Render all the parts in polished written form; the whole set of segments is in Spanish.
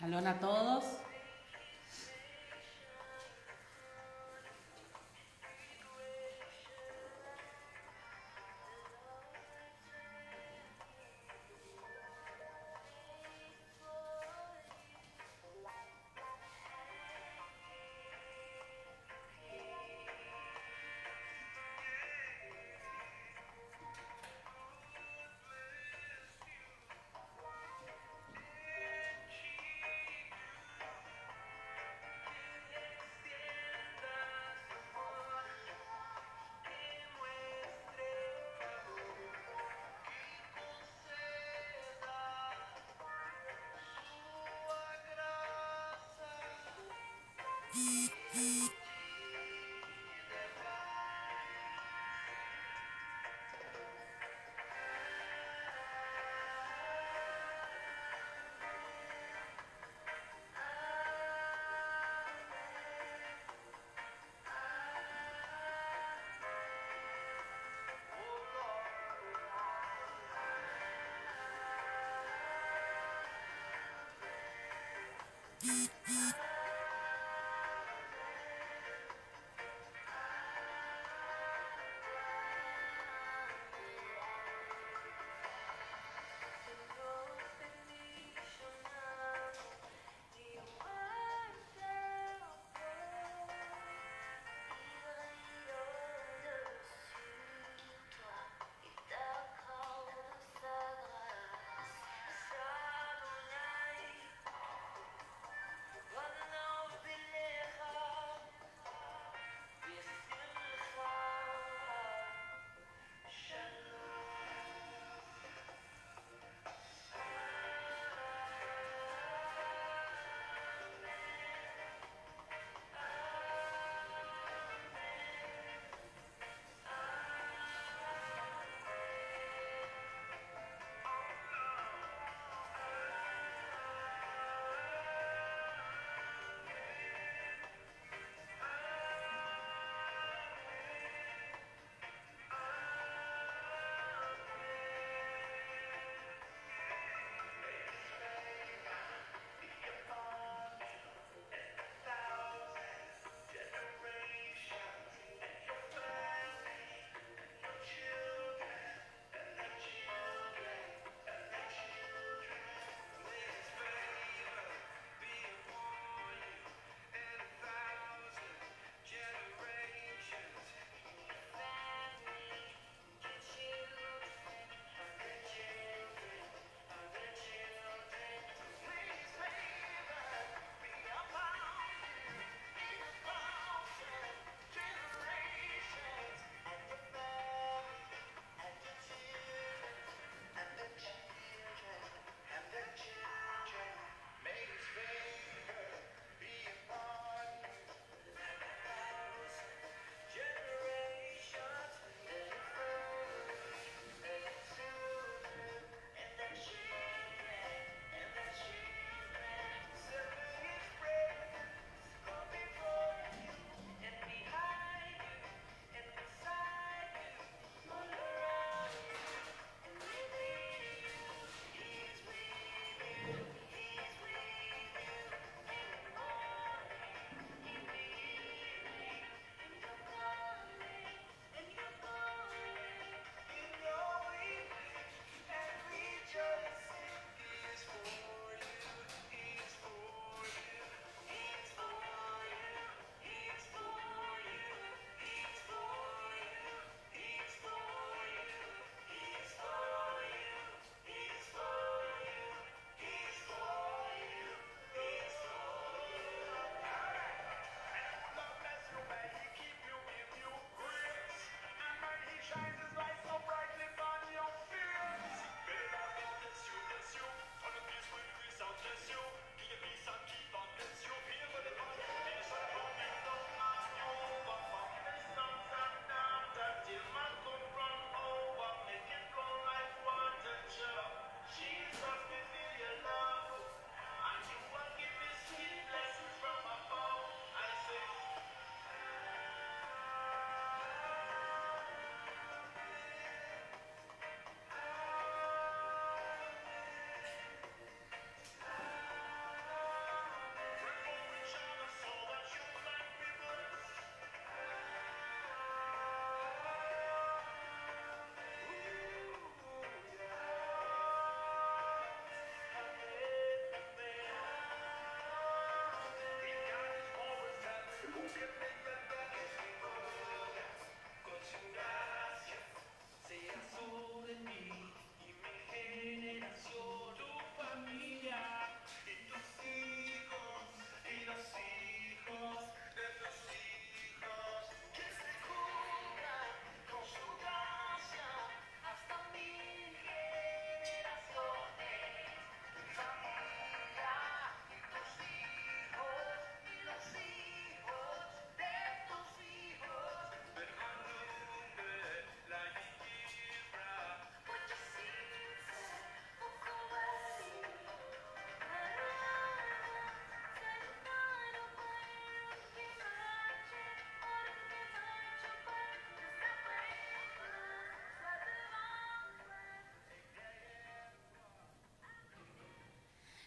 Shalom a todos.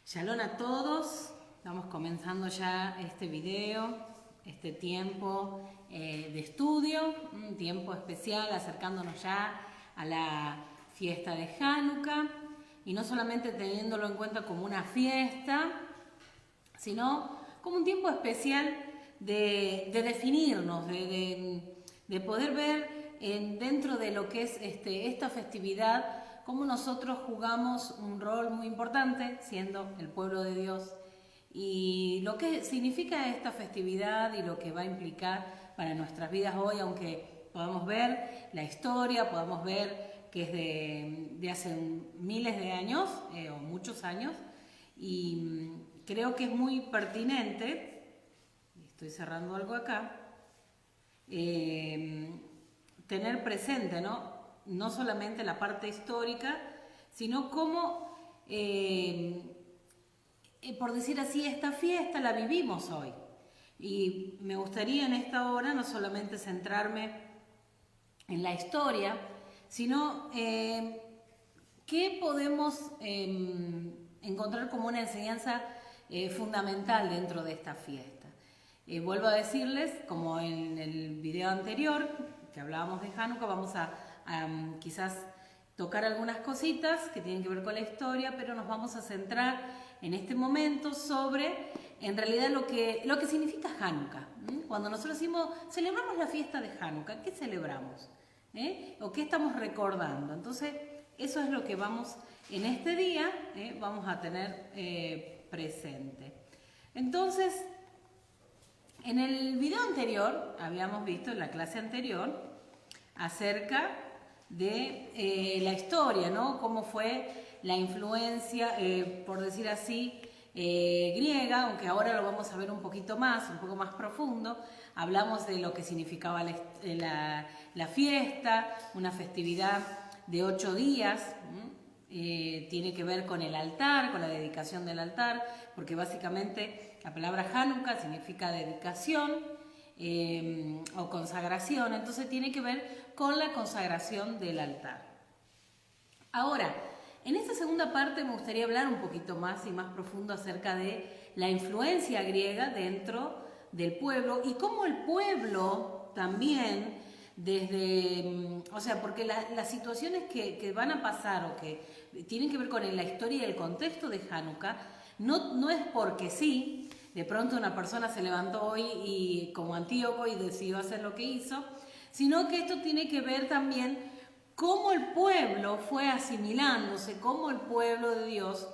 Shalom a todos, estamos comenzando ya este video, este tiempo de estudio, un tiempo especial acercándonos ya a la fiesta de Hanukkah y no solamente teniéndolo en cuenta como una fiesta, sino como un tiempo especial de definirnos, de poder ver dentro de lo que es esta festividad cómo nosotros jugamos un rol muy importante siendo el pueblo de Dios y lo que significa esta festividad y lo que va a implicar para nuestras vidas hoy, aunque podamos ver la historia, podamos ver que es de hace miles de años o muchos años, y creo que es muy pertinente, estoy cerrando algo acá, tener presente, no solamente la parte histórica, sino cómo, por decir así, esta fiesta la vivimos hoy. Y me gustaría en esta hora no solamente centrarme en la historia, sino qué podemos encontrar como una enseñanza fundamental dentro de esta fiesta. Vuelvo a decirles, como en el video anterior, que hablábamos de Hanukkah, vamos a quizás tocar algunas cositas que tienen que ver con la historia, pero nos vamos a centrar en este momento sobre, en realidad, lo que significa Hanukkah. Cuando nosotros decimos, celebramos la fiesta de Hanukkah, ¿qué celebramos? ¿O qué estamos recordando? Entonces, eso es lo que vamos, en este día, vamos a tener presente. Entonces, en el video anterior, habíamos visto en la clase anterior, acerca de la historia, cómo fue la influencia, por decir así, griega, aunque ahora lo vamos a ver un poquito más, un poco más profundo. Hablamos de lo que significaba la fiesta, una festividad de 8 días, tiene que ver con el altar, con la dedicación del altar, porque básicamente la palabra Hanukkah significa dedicación, o consagración, entonces tiene que ver con la consagración del altar. Ahora, en esta segunda parte me gustaría hablar un poquito más y más profundo acerca de la influencia griega dentro del pueblo y cómo el pueblo también porque las situaciones que van a pasar o que tienen que ver con la historia y el contexto de Hanukkah no es porque sí. De pronto una persona se levantó hoy y como Antíoco y decidió hacer lo que hizo, sino que esto tiene que ver también cómo el pueblo fue asimilándose, cómo el pueblo de Dios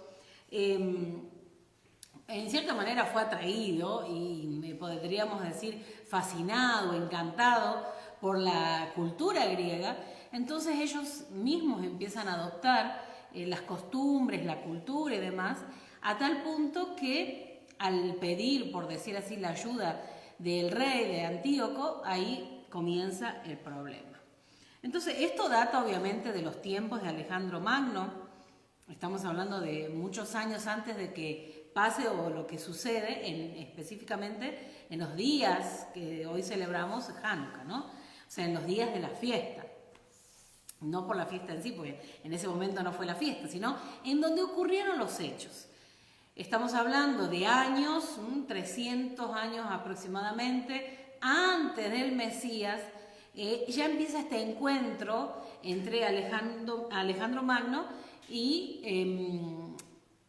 en cierta manera fue atraído y podríamos decir fascinado, encantado por la cultura griega. Entonces ellos mismos empiezan a adoptar las costumbres, la cultura y demás, a tal punto que al pedir, por decir así, la ayuda del rey de Antíoco, ahí comienza el problema. Entonces, esto data obviamente de los tiempos de Alejandro Magno. Estamos hablando de muchos años antes de que pase o lo que sucede específicamente en los días que hoy celebramos Hanukkah, O sea, en los días de la fiesta. No por la fiesta en sí, porque en ese momento no fue la fiesta, sino en donde ocurrieron los hechos. Estamos hablando de años, 300 años aproximadamente, antes del Mesías, ya empieza este encuentro entre Alejandro Magno y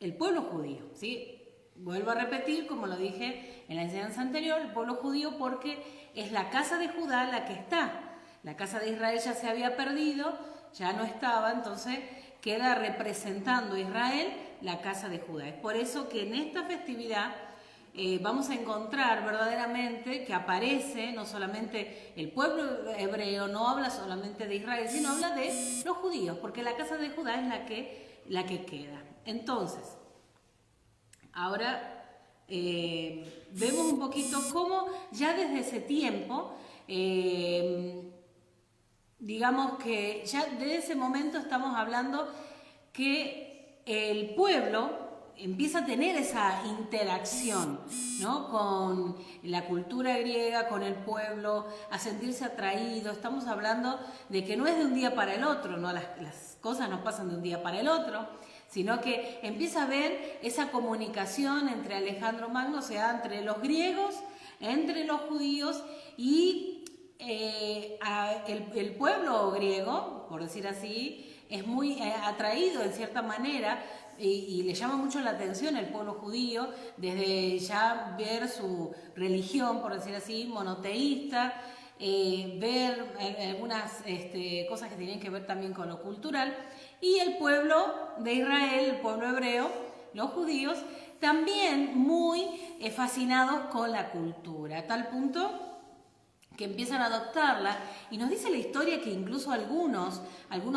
el pueblo judío, ¿sí? Vuelvo a repetir, como lo dije en la enseñanza anterior, el pueblo judío porque es la casa de Judá la que está. La casa de Israel ya se había perdido, ya no estaba, entonces queda representando a Israel la casa de Judá. Es por eso que en esta festividad vamos a encontrar verdaderamente que aparece no solamente el pueblo hebreo, no habla solamente de Israel, sino habla de los judíos, porque la casa de Judá es la que queda. Entonces, ahora vemos un poquito cómo ya desde ese tiempo, digamos que ya desde ese momento estamos hablando que el pueblo empieza a tener esa interacción, con la cultura griega, con el pueblo, a sentirse atraído. Estamos hablando de que no es de un día para el otro, las cosas no pasan de un día para el otro, sino que empieza a haber esa comunicación entre Alejandro Magno, o sea, entre los griegos, entre los judíos y el pueblo griego, por decir así, es muy atraído en cierta manera y le llama mucho la atención el pueblo judío desde ya ver su religión, por decir así, monoteísta, ver algunas cosas que tienen que ver también con lo cultural, y el pueblo de Israel, el pueblo hebreo, los judíos, también muy fascinados con la cultura, a tal punto que empiezan a adoptarla, y nos dice la historia que incluso algunos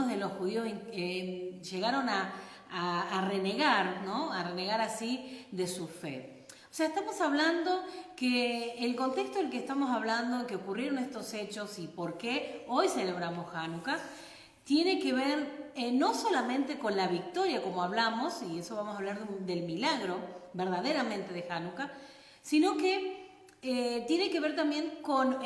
de los judíos llegaron a renegar, ¿no? A renegar así de su fe. O sea, estamos hablando que el contexto en el que estamos hablando, que ocurrieron estos hechos y por qué hoy celebramos Hanukkah, tiene que ver no solamente con la victoria, como hablamos, y eso vamos a hablar del milagro verdaderamente de Hanukkah, sino que tiene que ver también con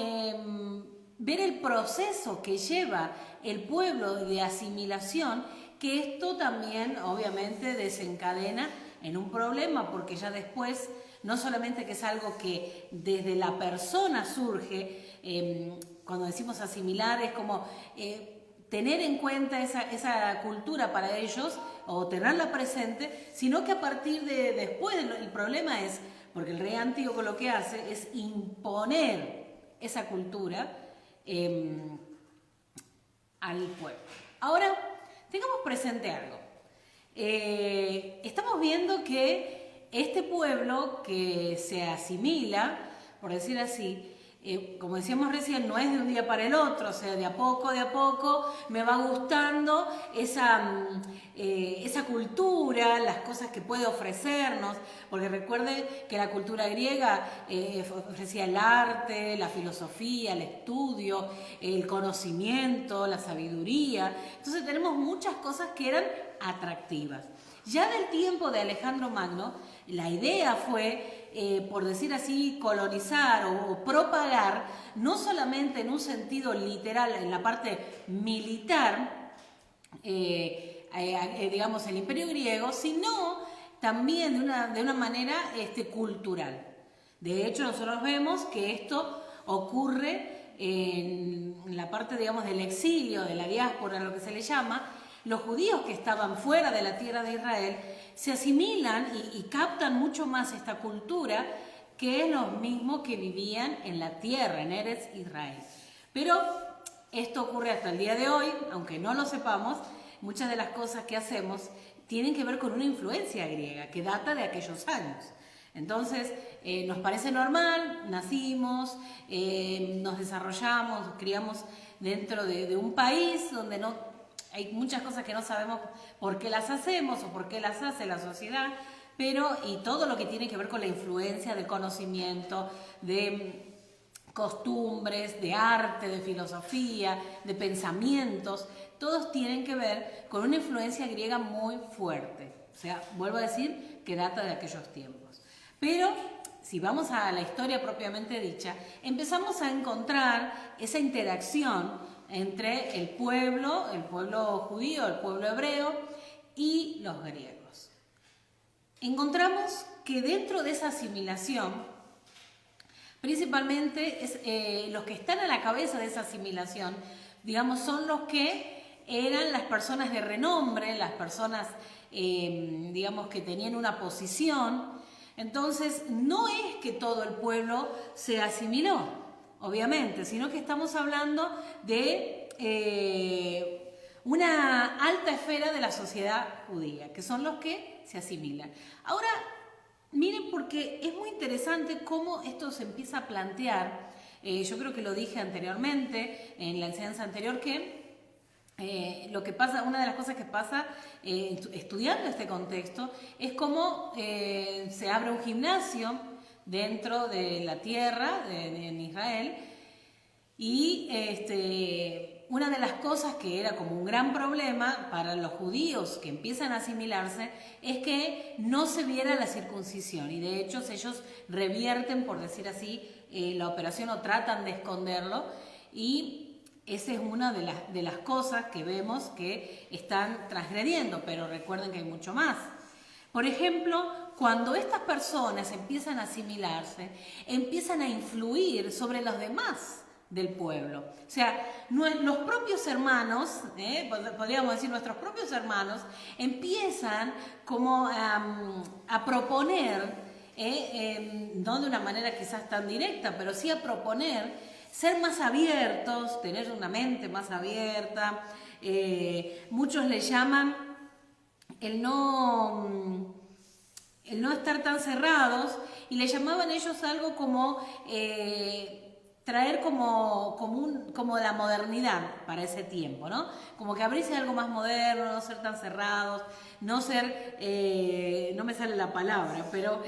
ver el proceso que lleva el pueblo de asimilación, que esto también obviamente desencadena en un problema, porque ya después no solamente que es algo que desde la persona surge, cuando decimos asimilar es como tener en cuenta esa cultura para ellos o tenerla presente, sino que a partir de después el problema es, porque el rey Antíoco lo que hace es imponer esa cultura al pueblo. Ahora, tengamos presente algo. Estamos viendo que este pueblo que se asimila, por decir así, como decíamos recién, no es de un día para el otro, o sea, de a poco me va gustando esa cultura, las cosas que puede ofrecernos, porque recuerde que la cultura griega ofrecía el arte, la filosofía, el estudio, el conocimiento, la sabiduría. Entonces tenemos muchas cosas que eran atractivas. Ya del tiempo de Alejandro Magno, la idea fue, por decir así, colonizar o propagar, no solamente en un sentido literal, en la parte militar, digamos, el imperio griego, sino también de una manera cultural. De hecho, nosotros vemos que esto ocurre en la parte, digamos, del exilio, de la diáspora, lo que se le llama. Los judíos que estaban fuera de la tierra de Israel se asimilan y captan mucho más esta cultura que los mismos que vivían en la tierra, en Eretz Israel. Pero esto ocurre hasta el día de hoy, aunque no lo sepamos, muchas de las cosas que hacemos tienen que ver con una influencia griega que data de aquellos años. Entonces, nos parece normal, nacimos, nos desarrollamos, nos criamos dentro de un país donde no hay muchas cosas que no sabemos por qué las hacemos o por qué las hace la sociedad, y todo lo que tiene que ver con la influencia de conocimiento, de costumbres, de arte, de filosofía, de pensamientos, todos tienen que ver con una influencia griega muy fuerte. O sea, vuelvo a decir que data de aquellos tiempos. Pero si vamos a la historia propiamente dicha, empezamos a encontrar esa interacción entre el pueblo judío, el pueblo hebreo y los griegos. Encontramos que dentro de esa asimilación, principalmente los que están a la cabeza de esa asimilación, digamos, son los que eran las personas de renombre, las personas, digamos, que tenían una posición. Entonces, no es que todo el pueblo se asimiló, obviamente, sino que estamos hablando de una alta esfera de la sociedad judía, que son los que se asimilan. Ahora, miren, porque es muy interesante cómo esto se empieza a plantear. Yo creo que lo dije anteriormente, en la enseñanza anterior, que lo que pasa, una de las cosas que pasa estudiando este contexto, es cómo se abre un gimnasio dentro de la tierra, en Israel, y una de las cosas que era como un gran problema para los judíos que empiezan a asimilarse es que no se viera la circuncisión, y de hecho ellos revierten, por decir así, la operación o tratan de esconderlo, y esa es una de las cosas que vemos que están transgrediendo, pero recuerden que hay mucho más. Por ejemplo, cuando estas personas empiezan a asimilarse, empiezan a influir sobre los demás del pueblo. O sea, los propios hermanos, podríamos decir nuestros propios hermanos, empiezan como a proponer, no de una manera quizás tan directa, pero sí a proponer ser más abiertos, tener una mente más abierta. Muchos le llaman el no estar tan cerrados, y le llamaban ellos algo como traer como la modernidad para ese tiempo, ¿no? Como que abrirse algo más moderno, no ser tan cerrados, no ser, no me sale la palabra, pero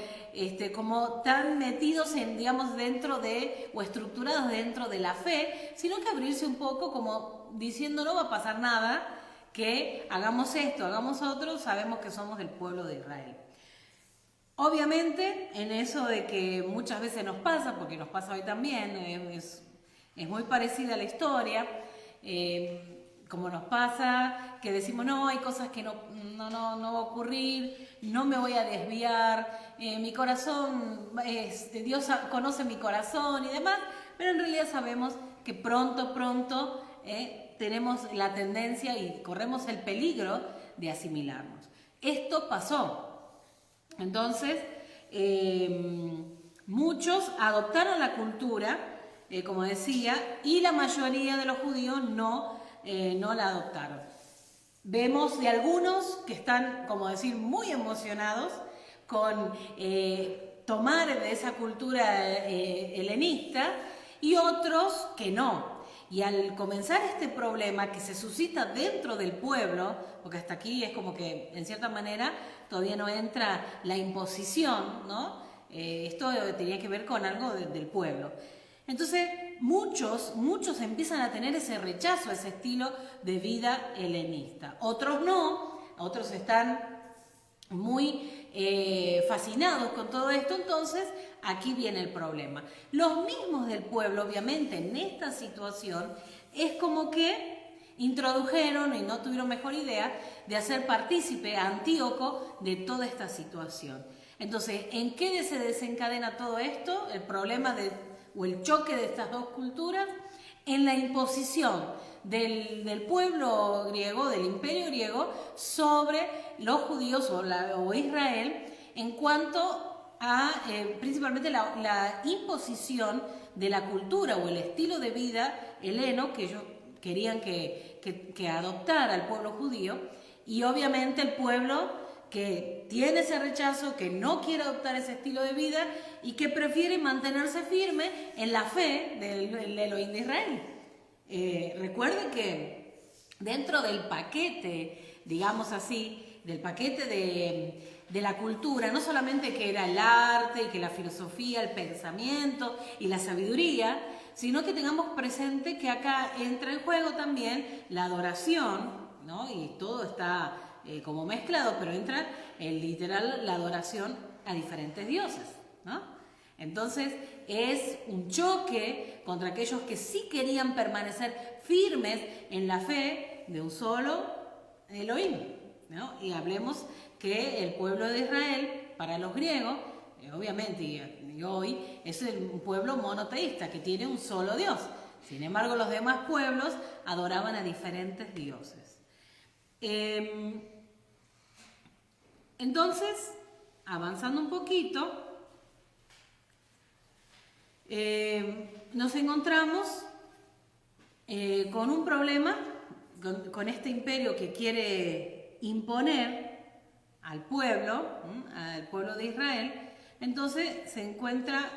como tan metidos en, digamos, dentro de, o estructurados dentro de la fe, sino que abrirse un poco como diciendo no va a pasar nada, que hagamos esto, hagamos otro, sabemos que somos del pueblo de Israel. Obviamente, en eso de que muchas veces nos pasa, porque nos pasa hoy también, es muy parecida a la historia, como nos pasa, que decimos, no, hay cosas que no va a ocurrir, no me voy a desviar, mi corazón, Dios conoce mi corazón y demás, pero en realidad sabemos que pronto, tenemos la tendencia y corremos el peligro de asimilarnos. Esto pasó. Entonces, muchos adoptaron la cultura, como decía, y la mayoría de los judíos no la adoptaron. Vemos de algunos que están, como decir, muy emocionados con tomar de esa cultura helenista, y otros que no. Y al comenzar este problema que se suscita dentro del pueblo, porque hasta aquí es como que, en cierta manera, todavía no entra la imposición, ¿no? Esto tenía que ver con algo del pueblo. Entonces, muchos empiezan a tener ese rechazo a ese estilo de vida helenista. Otros no, otros están muy fascinados con todo esto. Entonces aquí viene el problema. Los mismos del pueblo, obviamente, en esta situación, es como que introdujeron, y no tuvieron mejor idea, de hacer partícipe a Antíoco de toda esta situación. Entonces, ¿en qué se desencadena todo esto? El problema o el choque de estas dos culturas, en la imposición del pueblo griego, del imperio griego, sobre los judíos o Israel, en cuanto a principalmente la imposición de la cultura o el estilo de vida heleno que ellos querían que adoptara el pueblo judío, y obviamente el pueblo que tiene ese rechazo, que no quiere adoptar ese estilo de vida y que prefiere mantenerse firme en la fe del Elohim de Israel. Recuerden que dentro del paquete, digamos así, del paquete de la cultura, no solamente que era el arte y que la filosofía, el pensamiento y la sabiduría, sino que tengamos presente que acá entra en juego también la adoración, ¿no? Y todo está como mezclado, pero entra literal la adoración a diferentes dioses, ¿no? Entonces es un choque contra aquellos que sí querían permanecer firmes en la fe de un solo Elohim, ¿no? Y hablemos que el pueblo de Israel, para los griegos, obviamente y hoy, es un pueblo monoteísta que tiene un solo Dios. Sin embargo, los demás pueblos adoraban a diferentes dioses. Entonces, avanzando un poquito, nos encontramos con un problema, con este imperio que quiere imponer al pueblo de Israel. Entonces se encuentra,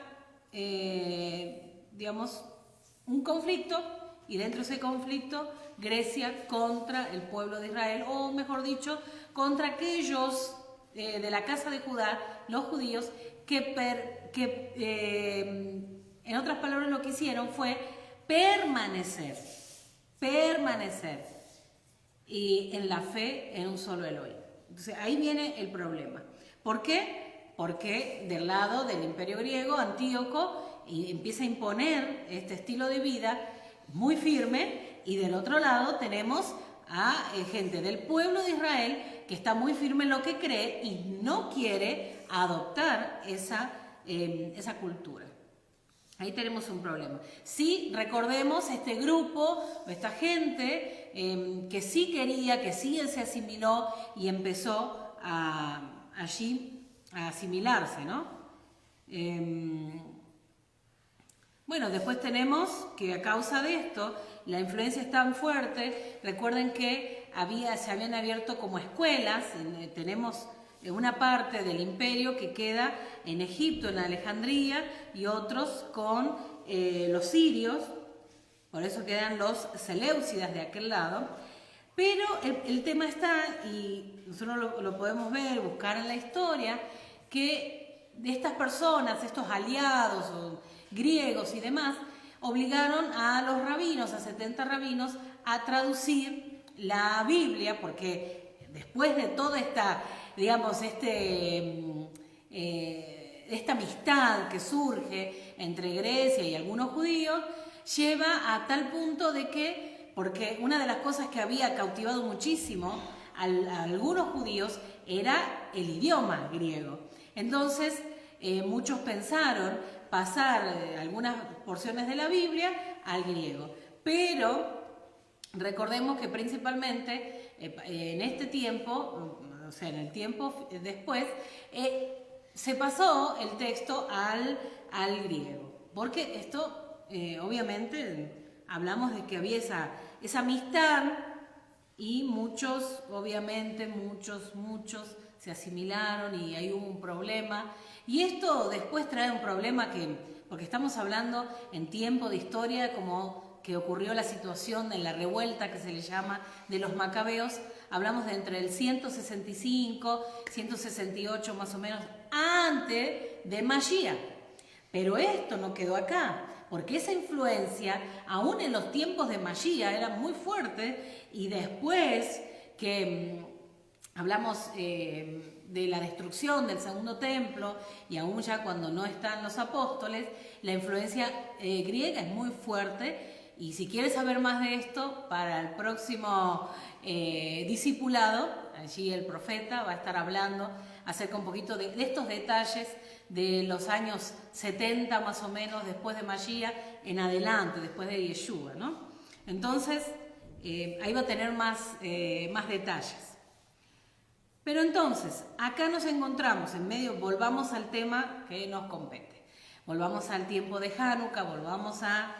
digamos, un conflicto, y dentro de ese conflicto Grecia contra el pueblo de Israel, o mejor dicho, contra aquellos de la casa de Judá, los judíos, que en otras palabras lo que hicieron fue permanecer y en la fe en un solo Elohim. Entonces ahí viene el problema. ¿Por qué? Porque del lado del imperio griego, Antíoco empieza a imponer este estilo de vida muy firme, y del otro lado tenemos a gente del pueblo de Israel que está muy firme en lo que cree y no quiere adoptar esa cultura. Ahí tenemos un problema. Sí, recordemos este grupo, esta gente que sí quería, que sí se asimiló y empezó allí a asimilarse, ¿no? Bueno, después tenemos que a causa de esto, la influencia es tan fuerte. Recuerden que se habían abierto como escuelas. Tenemos una parte del imperio que queda en Egipto, en Alejandría, y otros con los sirios. Por eso quedan los seleucidas de aquel lado. Pero el tema está, y nosotros lo podemos ver, buscar en la historia, que de estas personas, estos aliados griegos y demás, obligaron a los rabinos, a 70 rabinos, a traducir la Biblia, porque después de toda esta, digamos, esta amistad que surge entre Grecia y algunos judíos, lleva a tal punto de que, porque una de las cosas que había cautivado muchísimo a algunos judíos era el idioma griego. Entonces, muchos pensaron pasar algunas porciones de la Biblia al griego. Pero recordemos que principalmente en este tiempo, o sea, en el tiempo después, se pasó el texto al griego. Porque esto, obviamente, hablamos de que había esa amistad y muchos, obviamente, muchos se asimilaron y ahí hubo un problema. Y esto después trae un problema porque estamos hablando en tiempo de historia como que ocurrió la situación de la revuelta que se le llama de los macabeos. Hablamos de entre el 165, 168 más o menos, antes de Mashiach. Pero esto no quedó acá, porque esa influencia, aún en los tiempos de Mashiach, era muy fuerte, y después que hablamos de la destrucción del segundo templo, y aún ya cuando no están los apóstoles, la influencia griega es muy fuerte. Y si quieres saber más de esto, para el próximo discipulado, allí el profeta va a estar hablando acerca un poquito de estos detalles de los años 70 más o menos, después de Mashiach en adelante, después de Yeshua, ¿no? Entonces, ahí va a tener más detalles. Pero entonces, acá nos encontramos en medio, volvamos al tema que nos compete. Volvamos al tiempo de Hanukkah, volvamos a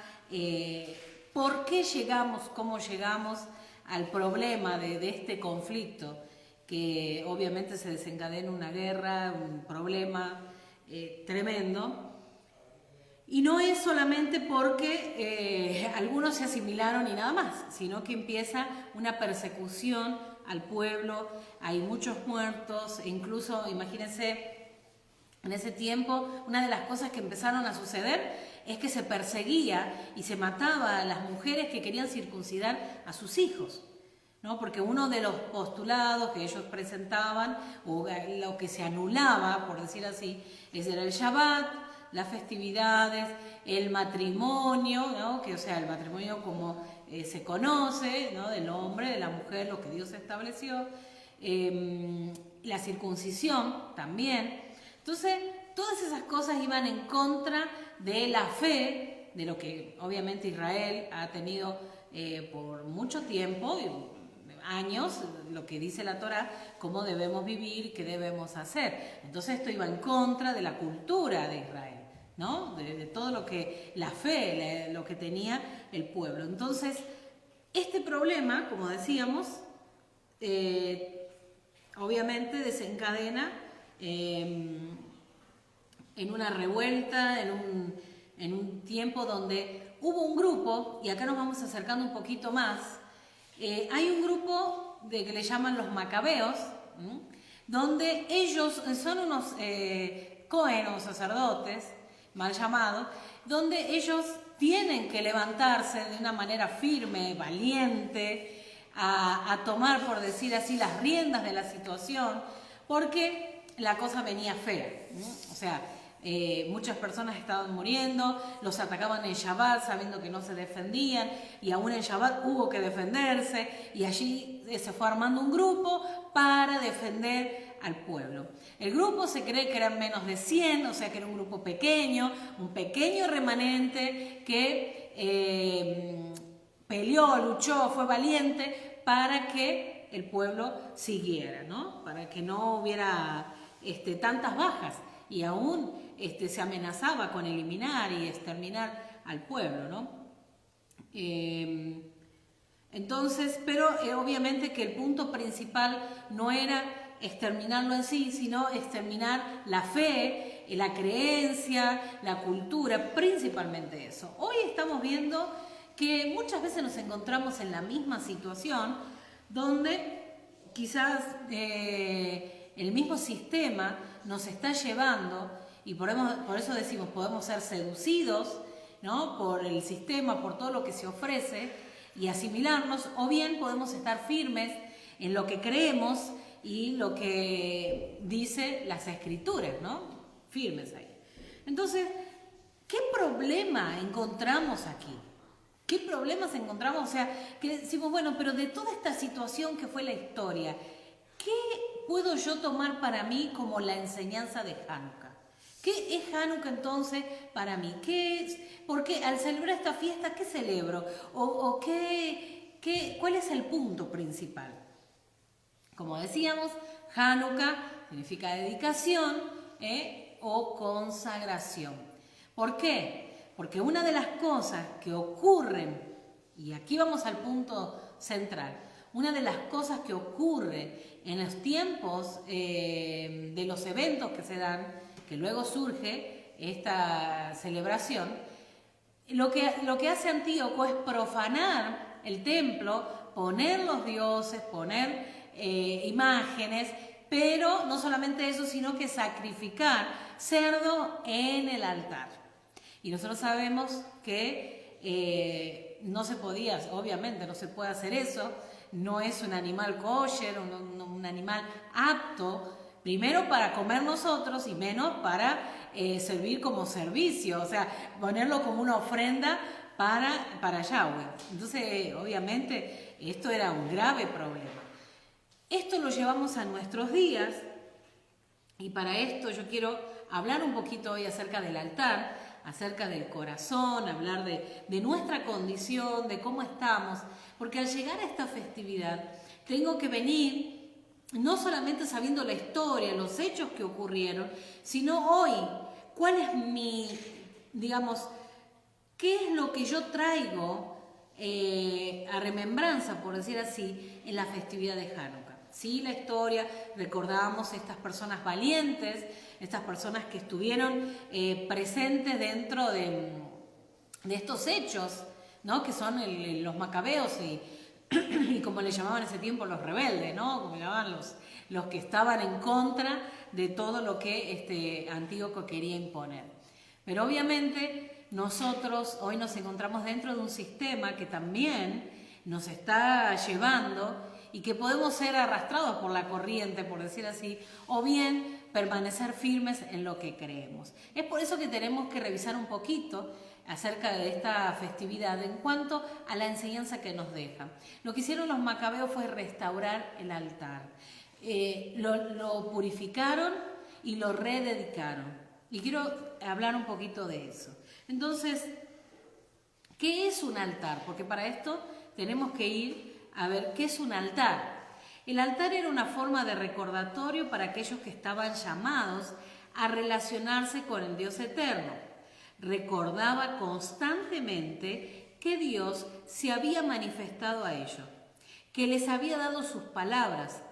por qué llegamos, cómo llegamos al problema de este conflicto, que obviamente se desencadena una guerra, un problema tremendo. Y no es solamente porque algunos se asimilaron y nada más, sino que empieza una persecución al pueblo, hay muchos muertos, e incluso, imagínense, en ese tiempo, una de las cosas que empezaron a suceder es que se perseguía y se mataba a las mujeres que querían circuncidar a sus hijos, ¿no? Porque uno de los postulados que ellos presentaban, o lo que se anulaba, por decir así, era el Shabbat, las festividades, el matrimonio, ¿no? Que, o sea, el matrimonio como se conoce, ¿no? Del hombre, de la mujer, lo que Dios estableció, la circuncisión también. Entonces, todas esas cosas iban en contra de la fe, de lo que obviamente Israel ha tenido por mucho tiempo, años, lo que dice la Torá, cómo debemos vivir, qué debemos hacer. Entonces esto iba en contra de la cultura de Israel, ¿no? De todo lo que, la fe, lo que tenía el pueblo. Entonces, este problema, como decíamos, obviamente desencadena en una revuelta, en un tiempo donde hubo un grupo, y acá nos vamos acercando un poquito más, hay un grupo que le llaman los macabeos, donde ellos son unos cohen, sacerdotes, mal llamados, donde ellos tienen que levantarse de una manera firme, valiente, a tomar, por decir así, las riendas de la situación, porque la cosa venía fea, ¿no? O sea, muchas personas estaban muriendo, los atacaban en Shabbat sabiendo que no se defendían y aún en Shabbat hubo que defenderse y allí se fue armando un grupo para defender al pueblo. El grupo se cree que eran menos de 100, o sea que era un grupo pequeño, un pequeño remanente que peleó, luchó, fue valiente para que el pueblo siguiera, ¿no? Para que no hubiera tantas bajas y aún se amenazaba con eliminar y exterminar al pueblo, ¿no? Entonces, pero obviamente que el punto principal no era exterminarlo en sí, sino exterminar la fe, la creencia, la cultura, principalmente eso. Hoy estamos viendo que muchas veces nos encontramos en la misma situación donde quizás el mismo sistema nos está llevando, y por eso decimos, podemos ser seducidos, ¿no?, por el sistema, por todo lo que se ofrece y asimilarnos, o bien podemos estar firmes en lo que creemos y lo que dice las escrituras, ¿no? Firmes ahí. Entonces, ¿qué problema encontramos aquí? ¿Qué problemas encontramos? O sea, que decimos, bueno, pero de toda esta situación que fue la historia, ¿qué puedo yo tomar para mí como la enseñanza de Hanukkah? ¿Qué es Hanukkah entonces para mí? ¿Qué es? Porque al celebrar esta fiesta, ¿qué celebro? ¿Cuál es el punto principal? Como decíamos, Hanukkah significa dedicación o consagración. ¿Por qué? Porque una de las cosas que ocurren, y aquí vamos al punto central, una de las cosas que ocurre en los tiempos de los eventos que se dan, que luego surge esta celebración, lo que hace Antíoco es profanar el templo, poner los dioses, poner imágenes, pero no solamente eso, sino que sacrificar cerdo en el altar. Y nosotros sabemos que no se podía, obviamente no se puede hacer eso, no es un animal kosher, un animal apto, primero para comer nosotros y menos para servir como servicio, o sea, ponerlo como una ofrenda para Yahweh. Entonces, obviamente, esto era un grave problema. Esto lo llevamos a nuestros días y para esto yo quiero hablar un poquito hoy acerca del altar, acerca del corazón, hablar de nuestra condición, de cómo estamos, porque al llegar a esta festividad tengo que venir no solamente sabiendo la historia, los hechos que ocurrieron, sino hoy, cuál es digamos, qué es lo que yo traigo a remembranza, por decir así, en la festividad de Hanukkah. Sí, la historia, recordamos estas personas valientes, estas personas que estuvieron presentes dentro de estos hechos, ¿no?, que son los macabeos y como le llamaban en ese tiempo los rebeldes, ¿no?, como le llamaban los que estaban en contra de todo lo que Antíoco quería imponer. Pero obviamente nosotros hoy nos encontramos dentro de un sistema que también nos está llevando y que podemos ser arrastrados por la corriente, por decir así, o bien permanecer firmes en lo que creemos. Es por eso que tenemos que revisar un poquito acerca de esta festividad en cuanto a la enseñanza que nos deja. Lo que hicieron los macabeos fue restaurar el altar. Lo purificaron y lo rededicaron. Y quiero hablar un poquito de eso. Entonces, ¿qué es un altar? Porque para esto tenemos que ir a ver qué es un altar. El altar era una forma de recordatorio para aquellos que estaban llamados a relacionarse con el Dios eterno. Recordaba constantemente que Dios se había manifestado a ellos, que les había dado sus palabras,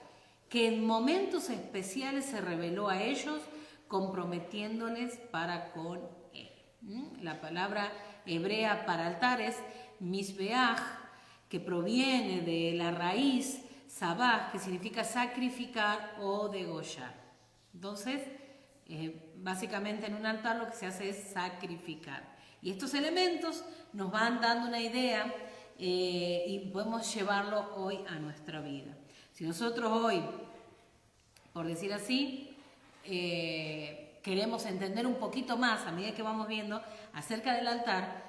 que en momentos especiales se reveló a ellos comprometiéndoles para con Él. La palabra hebrea para altar es misbeach, que proviene de la raíz sabaj, que significa sacrificar o degollar. Entonces, básicamente en un altar lo que se hace es sacrificar. Y estos elementos nos van dando una idea y podemos llevarlo hoy a nuestra vida. Si nosotros hoy, por decir así, queremos entender un poquito más a medida que vamos viendo acerca del altar,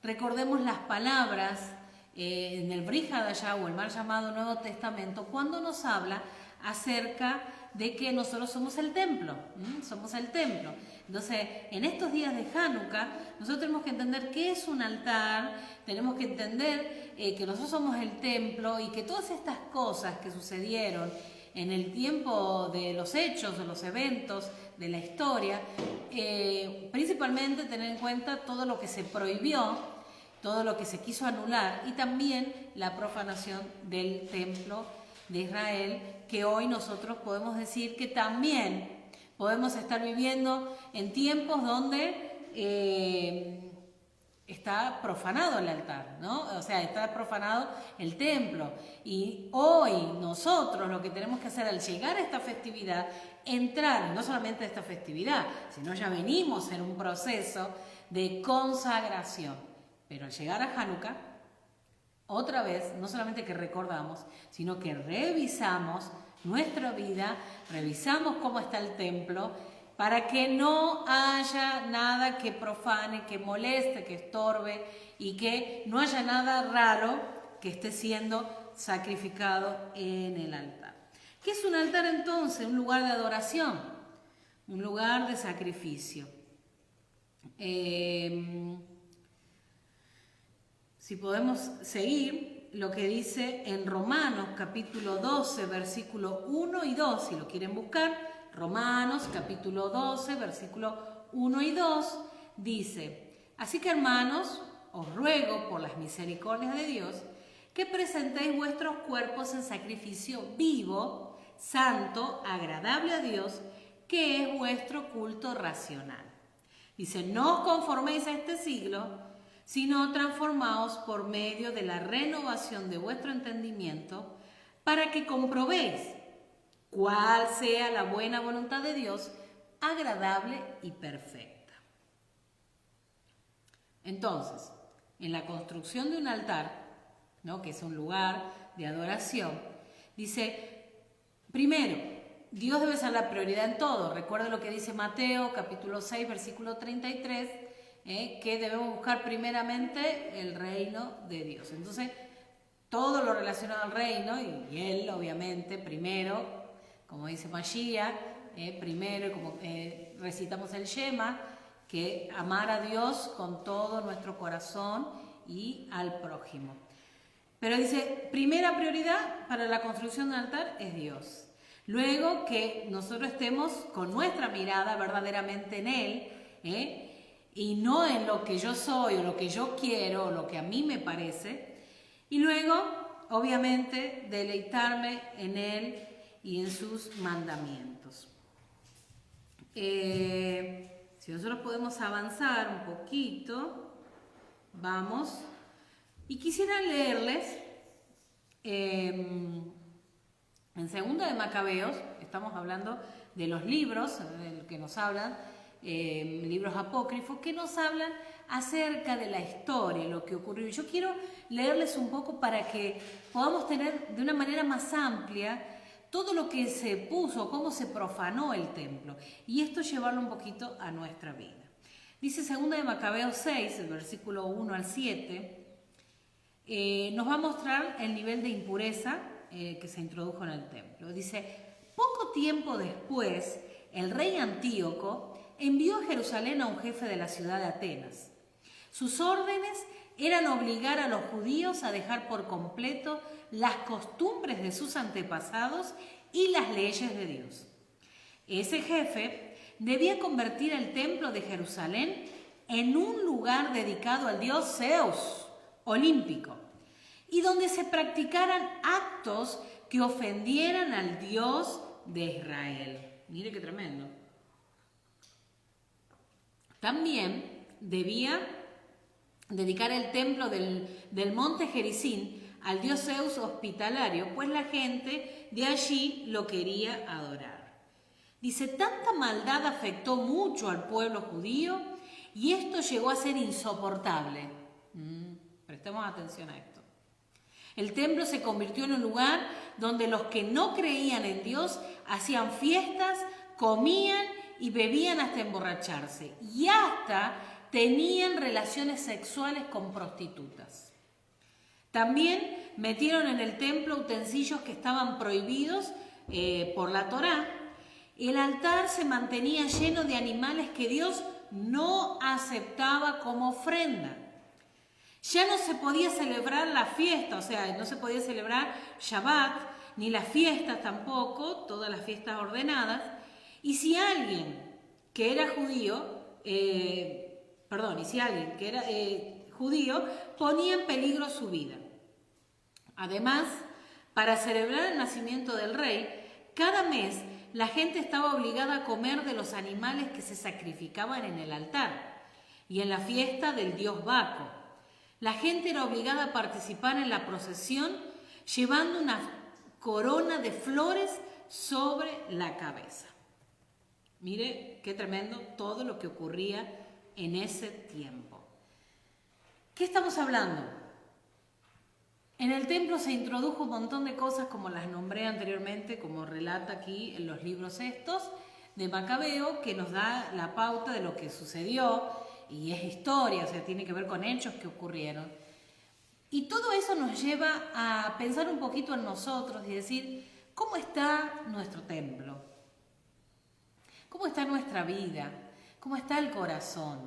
recordemos las palabras en el Brit Hadashah o el mal llamado Nuevo Testamento, cuando nos habla acerca de que nosotros somos el templo, somos el templo. Entonces, en estos días de Hanukkah, nosotros tenemos que entender qué es un altar, tenemos que entender que nosotros somos el templo y que todas estas cosas que sucedieron en el tiempo de los hechos, de los eventos, de la historia, principalmente tener en cuenta todo lo que se prohibió, todo lo que se quiso anular y también la profanación del templo de Israel, que hoy nosotros podemos decir que también podemos estar viviendo en tiempos donde está profanado el altar, ¿no? O sea, está profanado el templo. Y hoy nosotros lo que tenemos que hacer al llegar a esta festividad, entrar, no solamente a esta festividad, sino ya venimos en un proceso de consagración. Pero al llegar a Hanukkah, otra vez, no solamente que recordamos, sino que revisamos nuestra vida, revisamos cómo está el templo, para que no haya nada que profane, que moleste, que estorbe y que no haya nada raro que esté siendo sacrificado en el altar. ¿Qué es un altar entonces? Un lugar de adoración, un lugar de sacrificio. Si podemos seguir lo que dice en Romanos capítulo 12, versículo 1 y 2, si lo quieren buscar, Romanos capítulo 12, versículo 1 y 2, dice: así que hermanos, os ruego por las misericordias de Dios, que presentéis vuestros cuerpos en sacrificio vivo, santo, agradable a Dios, que es vuestro culto racional. Dice: no os conforméis a este siglo, sino transformaos por medio de la renovación de vuestro entendimiento, para que comprobéis cuál sea la buena voluntad de Dios, agradable y perfecta. Entonces, en la construcción de un altar, ¿no?, que es un lugar de adoración, dice, primero, Dios debe ser la prioridad en todo. Recuerda lo que dice Mateo, capítulo 6, versículo 33, que debemos buscar primeramente el reino de Dios. Entonces, todo lo relacionado al reino, y Él, obviamente, primero, como dice Mashiach, primero, como recitamos el Shema, que amar a Dios con todo nuestro corazón y al prójimo. Pero dice, primera prioridad para la construcción del altar es Dios. Luego que nosotros estemos con nuestra mirada verdaderamente en Él, y no en lo que yo soy o lo que yo quiero o lo que a mí me parece. Y luego, obviamente, deleitarme en Él y en sus mandamientos. Si nosotros podemos avanzar un poquito, vamos. Y quisiera leerles en Segunda de Macabeos, estamos hablando de los libros que nos hablan, libros apócrifos, que nos hablan acerca de la historia, lo que ocurrió. Yo quiero leerles un poco para que podamos tener de una manera más amplia todo lo que se puso, cómo se profanó el templo, y esto llevarlo un poquito a nuestra vida. Dice Segunda de Macabeos 6, el versículo 1 al 7, nos va a mostrar el nivel de impureza que se introdujo en el templo. Dice, poco tiempo después, el rey Antíoco envió a Jerusalén a un jefe de la ciudad de Atenas. Sus órdenes eran obligar a los judíos a dejar por completo las costumbres de sus antepasados y las leyes de Dios. Ese jefe debía convertir el templo de Jerusalén en un lugar dedicado al dios Zeus, olímpico, y donde se practicaran actos que ofendieran al Dios de Israel. Mire qué tremendo. También debía dedicar el templo del monte Gerizim al dios Zeus hospitalario, pues la gente de allí lo quería adorar. Dice, tanta maldad afectó mucho al pueblo judío y esto llegó a ser insoportable. Prestemos atención a esto. El templo se convirtió en un lugar donde los que no creían en Dios hacían fiestas, comían y bebían hasta emborracharse y hasta tenían relaciones sexuales con prostitutas. También metieron en el templo utensilios que estaban prohibidos por la Torá. El altar se mantenía lleno de animales que Dios no aceptaba como ofrenda. Ya no se podía celebrar la fiesta, o sea, no se podía celebrar Shabbat, ni las fiestas tampoco, todas las fiestas ordenadas. Y si alguien que era judío, judío, ponía en peligro su vida. Además, para celebrar el nacimiento del rey, cada mes la gente estaba obligada a comer de los animales que se sacrificaban en el altar y en la fiesta del dios Baco. La gente era obligada a participar en la procesión llevando una corona de flores sobre la cabeza. Mire qué tremendo todo lo que ocurría en ese tiempo. ¿Qué estamos hablando? En el templo se introdujo un montón de cosas como las nombré anteriormente, como relata aquí en los libros estos de Macabeo, que nos da la pauta de lo que sucedió, y es historia, o sea, tiene que ver con hechos que ocurrieron. Y todo eso nos lleva a pensar un poquito en nosotros y decir, ¿cómo está nuestro templo? ¿Cómo está nuestra vida? ¿Cómo está el corazón?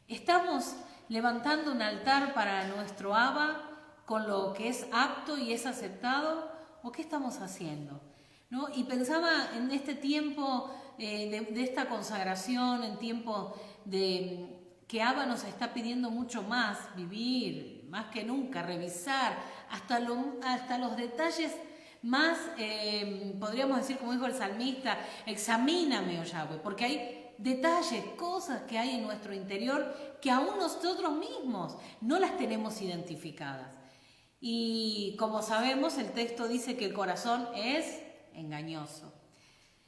¿Estamos levantando un altar para nuestro Abba con lo que es apto y es aceptado? ¿O qué estamos haciendo? ¿No? Y pensaba en este tiempo de esta consagración, en tiempo de que Abba nos está pidiendo mucho más, vivir, más que nunca, revisar, hasta los detalles más, podríamos decir como dijo el salmista, examíname, oh Yahweh, porque hay detalles, cosas que hay en nuestro interior que aún nosotros mismos no las tenemos identificadas. Y como sabemos, el texto dice que el corazón es engañoso.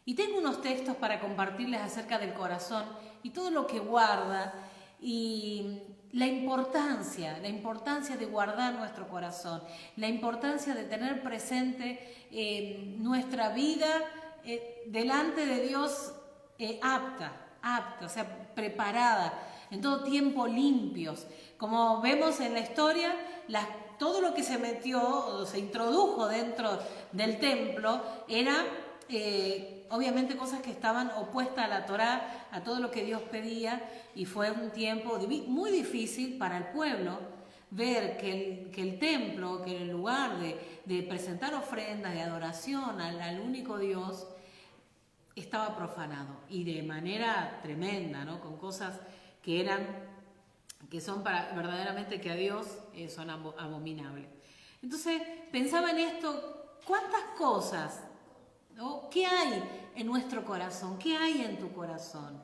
Y tengo unos textos para compartirles acerca del corazón y todo lo que guarda y la importancia de guardar nuestro corazón, la importancia de tener presente nuestra vida delante de Dios apta, o sea, preparada, en todo tiempo limpios. Como vemos en la historia, todo lo que se metió o se introdujo dentro del templo era obviamente cosas que estaban opuestas a la Torá, a todo lo que Dios pedía, y fue un tiempo muy difícil para el pueblo ver que el templo, que el lugar de presentar ofrendas, de adoración al único Dios, estaba profanado, y de manera tremenda, ¿no? Con cosas que son verdaderamente que a Dios son abominables. Entonces pensaba en esto, ¿cuántas cosas, ¿no? ¿Qué hay en nuestro corazón? ¿Qué hay en tu corazón?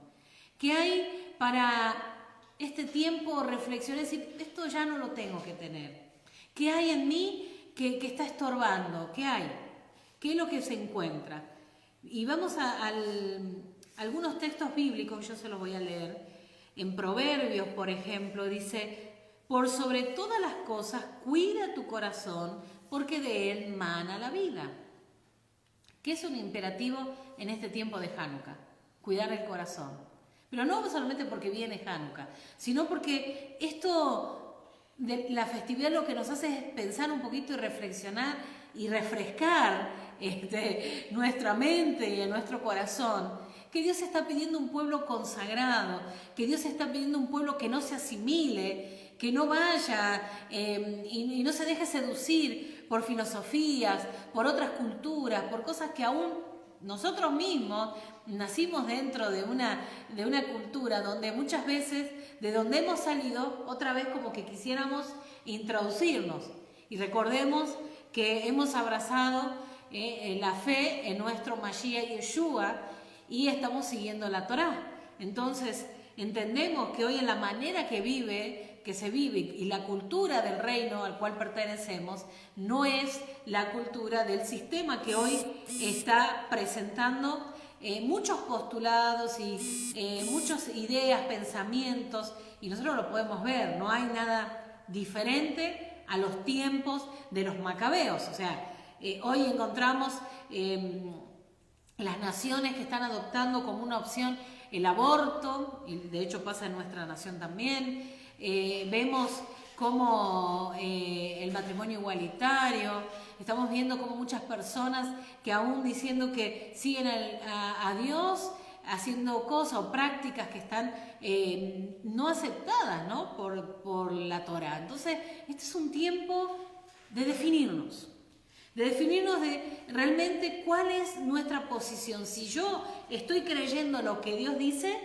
¿Qué hay para este tiempo reflexionar y decir, esto ya no lo tengo que tener? ¿Qué hay en mí que está estorbando? ¿Qué hay? ¿Qué es lo que se encuentra? Y vamos a algunos textos bíblicos, yo se los voy a leer. En Proverbios, por ejemplo, dice, por sobre todas las cosas, cuida tu corazón, porque de él mana la vida. ¿Qué es un imperativo en este tiempo de Hanukkah? Cuidar el corazón. Pero no solamente porque viene Hanukkah, sino porque esto de la festividad lo que nos hace es pensar un poquito y reflexionar y refrescar nuestra mente y nuestro corazón, que Dios está pidiendo un pueblo consagrado, que Dios está pidiendo un pueblo que no se asimile, que no vaya y no se deje seducir por filosofías, por otras culturas, por cosas que aún nosotros mismos nacimos dentro de una cultura donde muchas veces, de donde hemos salido, otra vez como que quisiéramos introducirnos. Y recordemos que hemos abrazado la fe en nuestro Mashiach Yeshua y estamos siguiendo la Torá. Entonces entendemos que hoy en la manera que se vive y la cultura del reino al cual pertenecemos no es la cultura del sistema que hoy está presentando muchos postulados y muchas ideas, pensamientos, y nosotros lo podemos ver, no hay nada diferente a los tiempos de los macabeos. O sea, hoy encontramos las naciones que están adoptando como una opción el aborto, y de hecho pasa en nuestra nación también. Vemos como el matrimonio igualitario, estamos viendo como muchas personas que aún diciendo que siguen a Dios, haciendo cosas o prácticas que están no aceptadas, ¿no? por la Torá. Entonces, este es un tiempo de definirnos de realmente cuál es nuestra posición. Si yo estoy creyendo lo que Dios dice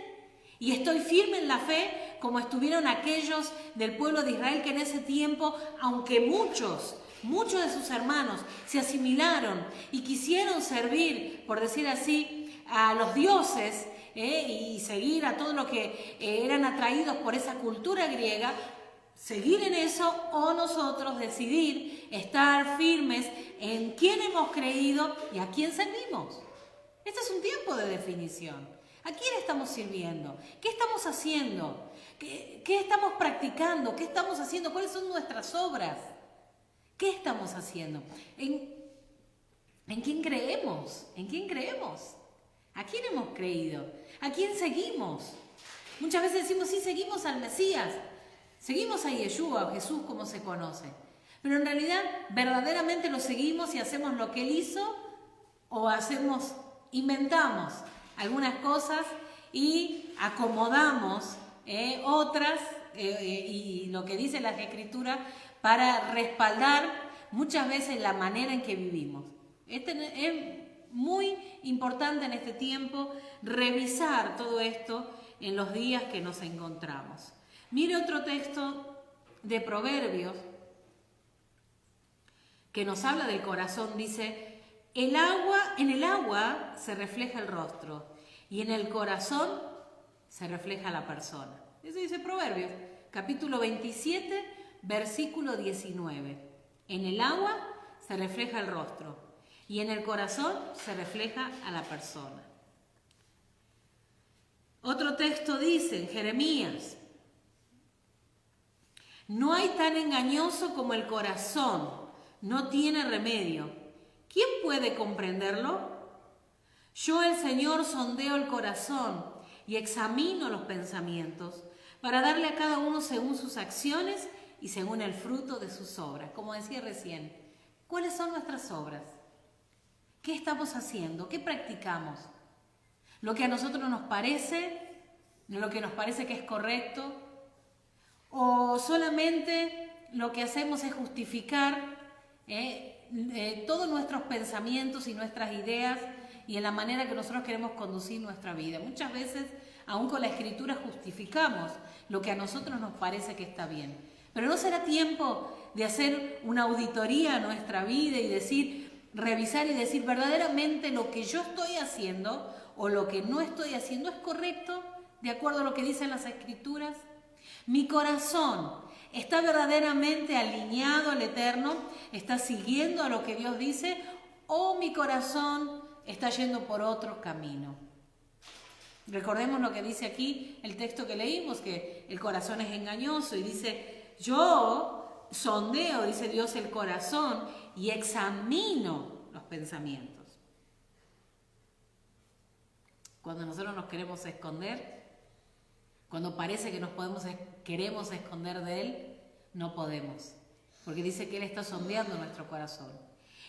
y estoy firme en la fe, como estuvieron aquellos del pueblo de Israel que en ese tiempo, aunque muchos de sus hermanos se asimilaron y quisieron servir, por decir así, a los dioses y seguir a todo lo que eran atraídos por esa cultura griega, seguir en eso o nosotros decidir estar firmes en quién hemos creído y a quién servimos. Este es un tiempo de definición. ¿A quién estamos sirviendo? ¿Qué estamos haciendo? ¿Qué estamos practicando? ¿Qué estamos haciendo? ¿Cuáles son nuestras obras? ¿Qué estamos haciendo? ¿En quién creemos? ¿En quién creemos? ¿A quién hemos creído? ¿A quién seguimos? Muchas veces decimos, sí, seguimos al Mesías. Seguimos a Yeshua, a Jesús como se conoce. Pero en realidad, verdaderamente lo seguimos y hacemos lo que Él hizo o inventamos algunas cosas y acomodamos otras y lo que dice las Escrituras para respaldar muchas veces la manera en que vivimos. Es muy importante en este tiempo revisar todo esto en los días que nos encontramos. Mire otro texto de Proverbios que nos habla del corazón. Dice, en el agua se refleja el rostro y en el corazón se refleja la persona. Eso dice Proverbios, capítulo 27, versículo 19. En el agua se refleja el rostro y en el corazón se refleja a la persona. Otro texto dice, en Jeremías, no hay tan engañoso como el corazón, no tiene remedio. ¿Quién puede comprenderlo? Yo, el Señor, sondeo el corazón y examino los pensamientos para darle a cada uno según sus acciones y según el fruto de sus obras. Como decía recién, ¿cuáles son nuestras obras? ¿Qué estamos haciendo? ¿Qué practicamos? ¿Lo que a nosotros nos parece? ¿Lo que nos parece que es correcto? ¿O solamente lo que hacemos es justificar todos nuestros pensamientos y nuestras ideas y en la manera que nosotros queremos conducir nuestra vida? Muchas veces, aún con la Escritura, justificamos lo que a nosotros nos parece que está bien. Pero ¿no será tiempo de hacer una auditoría a nuestra vida y revisar y decir verdaderamente lo que yo estoy haciendo o lo que no estoy haciendo es correcto de acuerdo a lo que dicen las Escrituras? Mi corazón está verdaderamente alineado al Eterno, está siguiendo a lo que Dios dice, o mi corazón está yendo por otro camino. Recordemos lo que dice aquí el texto que leímos, que el corazón es engañoso y dice, yo sondeo, dice Dios, el corazón y examino los pensamientos. Cuando nosotros nos queremos esconder, cuando parece que queremos esconder de Él, no podemos. Porque dice que Él está sondeando nuestro corazón.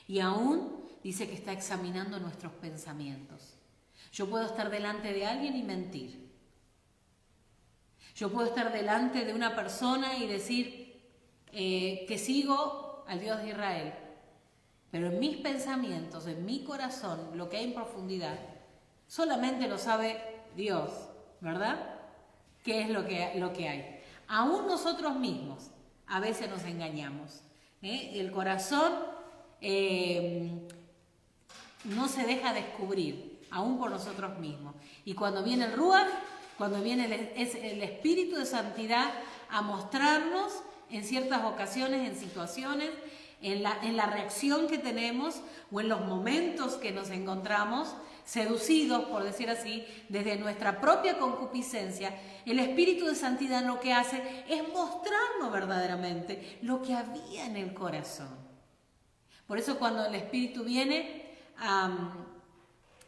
Y aún dice que está examinando nuestros pensamientos. Yo puedo estar delante de alguien y mentir. Yo puedo estar delante de una persona y decir que sigo al Dios de Israel. Pero en mis pensamientos, en mi corazón, lo que hay en profundidad, solamente lo sabe Dios, ¿verdad? ¿Qué es lo que hay? Aún nosotros mismos a veces nos engañamos. El corazón no se deja descubrir, aún por nosotros mismos. Y cuando viene el Ruach, cuando viene el Espíritu de Santidad a mostrarnos en ciertas ocasiones, en situaciones, en la reacción que tenemos o en los momentos que nos encontramos, seducidos, por decir así, desde nuestra propia concupiscencia, el Espíritu de Santidad lo que hace es mostrarnos verdaderamente lo que había en el corazón. Por eso cuando el Espíritu viene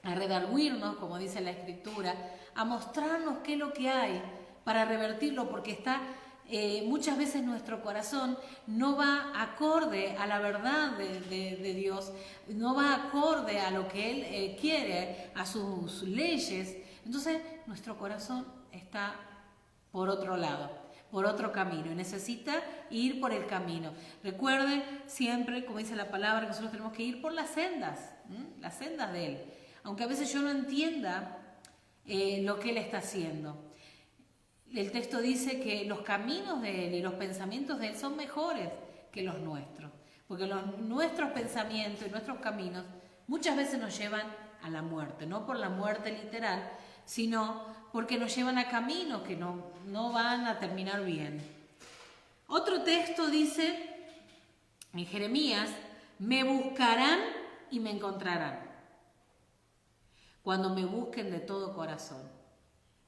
a redarguirnos, como dice la Escritura, a mostrarnos qué es lo que hay para revertirlo, porque está muchas veces nuestro corazón no va acorde a la verdad de Dios, no va acorde a lo que Él quiere, a sus leyes. Entonces nuestro corazón está por otro lado, por otro camino, y necesita ir por el camino. Recuerde siempre, como dice la palabra, que nosotros tenemos que ir por las sendas de Él, aunque a veces yo no entienda lo que Él está haciendo. El texto dice que los caminos de Él y los pensamientos de Él son mejores que los nuestros, porque nuestros pensamientos y nuestros caminos muchas veces nos llevan a la muerte, no por la muerte literal, sino porque nos llevan a caminos que no van a terminar bien. Otro texto dice, en Jeremías, me buscarán y me encontrarán, cuando me busquen de todo corazón.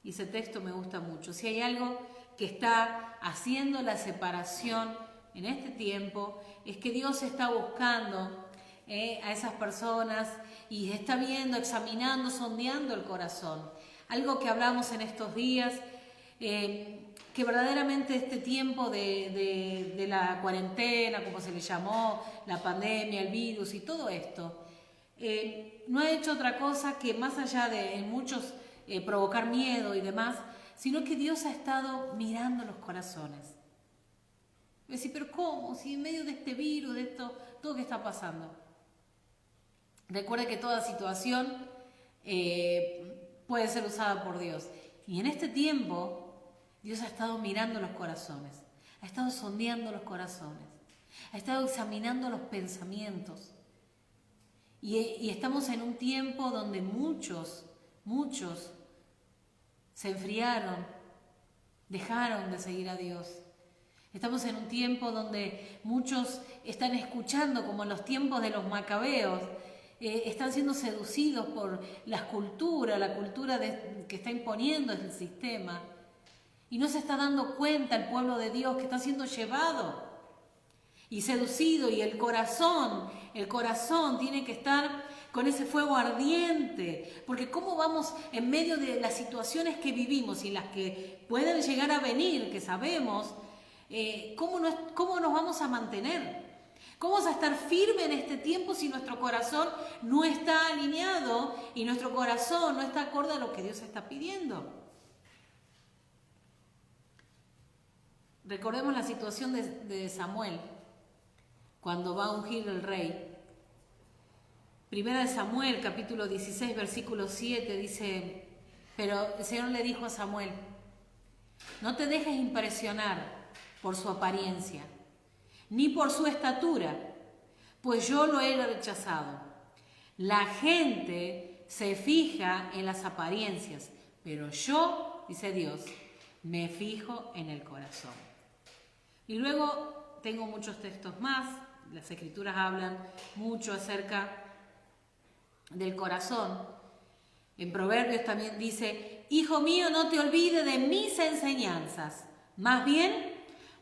Y ese texto me gusta mucho. Si hay algo que está haciendo la separación en este tiempo, es que Dios está buscando a esas personas y está viendo, examinando, sondeando el corazón. Algo que hablamos en estos días, que verdaderamente este tiempo de la cuarentena, como se le llamó, la pandemia, el virus y todo esto, no ha hecho otra cosa que, más allá de en muchos provocar miedo y demás, sino que Dios ha estado mirando los corazones. Decir, pero ¿cómo? Si en medio de este virus, de esto, todo que está pasando. Recuerde que toda situación puede ser usada por Dios. Y en este tiempo, Dios ha estado mirando los corazones, ha estado sondeando los corazones, ha estado examinando los pensamientos. Y estamos en un tiempo donde muchos se enfriaron, dejaron de seguir a Dios. Estamos en un tiempo donde muchos están escuchando, como en los tiempos de los macabeos, están siendo seducidos por la cultura que está imponiendo el sistema. Y no se está dando cuenta el pueblo de Dios que está siendo llevado y seducido, y el corazón tiene que estar con ese fuego ardiente, porque cómo vamos en medio de las situaciones que vivimos y las que pueden llegar a venir, que sabemos, cómo nos vamos a mantener, cómo vamos a estar firmes en este tiempo si nuestro corazón no está alineado y nuestro corazón no está acorde a lo que Dios está pidiendo. Recordemos la situación de Samuel, cuando va a ungir el rey. Primera de Samuel, capítulo 16, versículo 7, dice, pero el Señor le dijo a Samuel, no te dejes impresionar por su apariencia, ni por su estatura, pues yo lo he rechazado. La gente se fija en las apariencias, pero yo, dice Dios, me fijo en el corazón. Y luego tengo muchos textos más, las Escrituras hablan mucho acerca del corazón. En Proverbios también dice, hijo mío, no te olvides de mis enseñanzas, más bien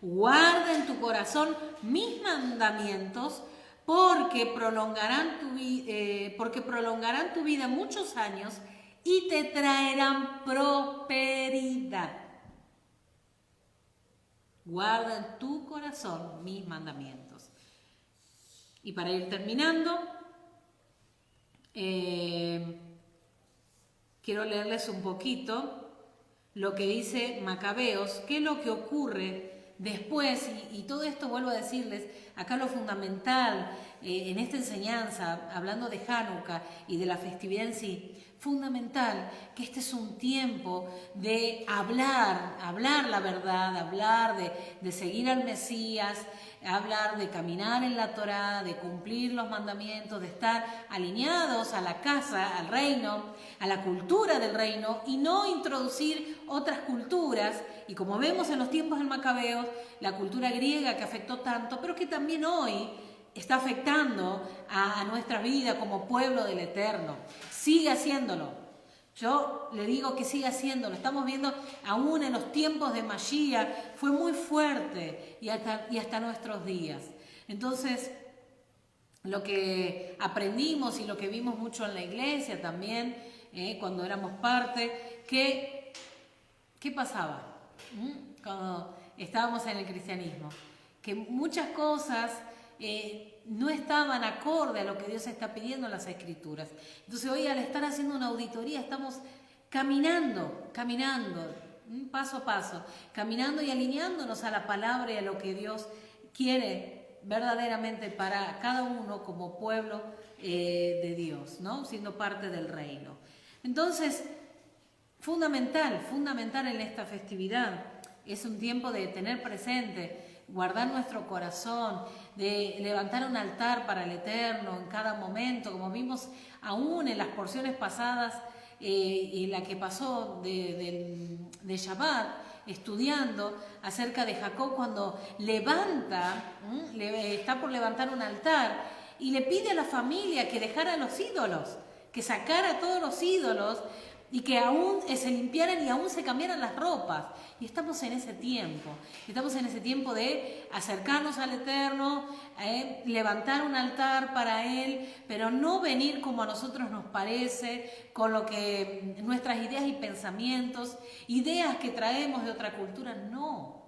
guarda en tu corazón mis mandamientos, porque prolongarán tu vida muchos años y te traerán prosperidad. Guarda en tu corazón mis mandamientos. Y para ir terminando, quiero leerles un poquito lo que dice Macabeos, qué es lo que ocurre después, y todo esto vuelvo a decirles, acá lo fundamental en esta enseñanza, hablando de Hanukkah y de la festividad en sí, fundamental que este es un tiempo de hablar la verdad, hablar de seguir al Mesías, hablar de caminar en la Torá, de cumplir los mandamientos, de estar alineados a la casa, al reino, a la cultura del reino, y no introducir otras culturas. Y como vemos en los tiempos del Macabeos, la cultura griega que afectó tanto, pero que también hoy está afectando a nuestra vida como pueblo del Eterno. Sigue haciéndolo. Yo le digo que siga haciéndolo. Estamos viendo aún en los tiempos de Mashiach, fue muy fuerte y hasta nuestros días. Entonces, lo que aprendimos y lo que vimos mucho en la iglesia también, cuando éramos parte, ¿qué pasaba? Cuando estábamos en el cristianismo, que muchas cosas no estaban acorde a lo que Dios está pidiendo en las Escrituras. Entonces hoy, al estar haciendo una auditoría, estamos caminando, paso a paso, caminando y alineándonos a la palabra y a lo que Dios quiere verdaderamente para cada uno como pueblo de Dios, ¿no? Siendo parte del reino. Entonces, fundamental en esta festividad es un tiempo de tener presente, guardar nuestro corazón, de levantar un altar para el Eterno en cada momento, como vimos aún en las porciones pasadas y la que pasó de Shabbat, estudiando acerca de Jacob cuando está por levantar un altar y le pide a la familia que dejara los ídolos, que sacara todos los ídolos y que aún se limpiaran y aún se cambiaran las ropas. Y estamos en ese tiempo de acercarnos al Eterno, levantar un altar para Él, pero no venir como a nosotros nos parece, con lo que nuestras ideas y pensamientos, ideas que traemos de otra cultura, no.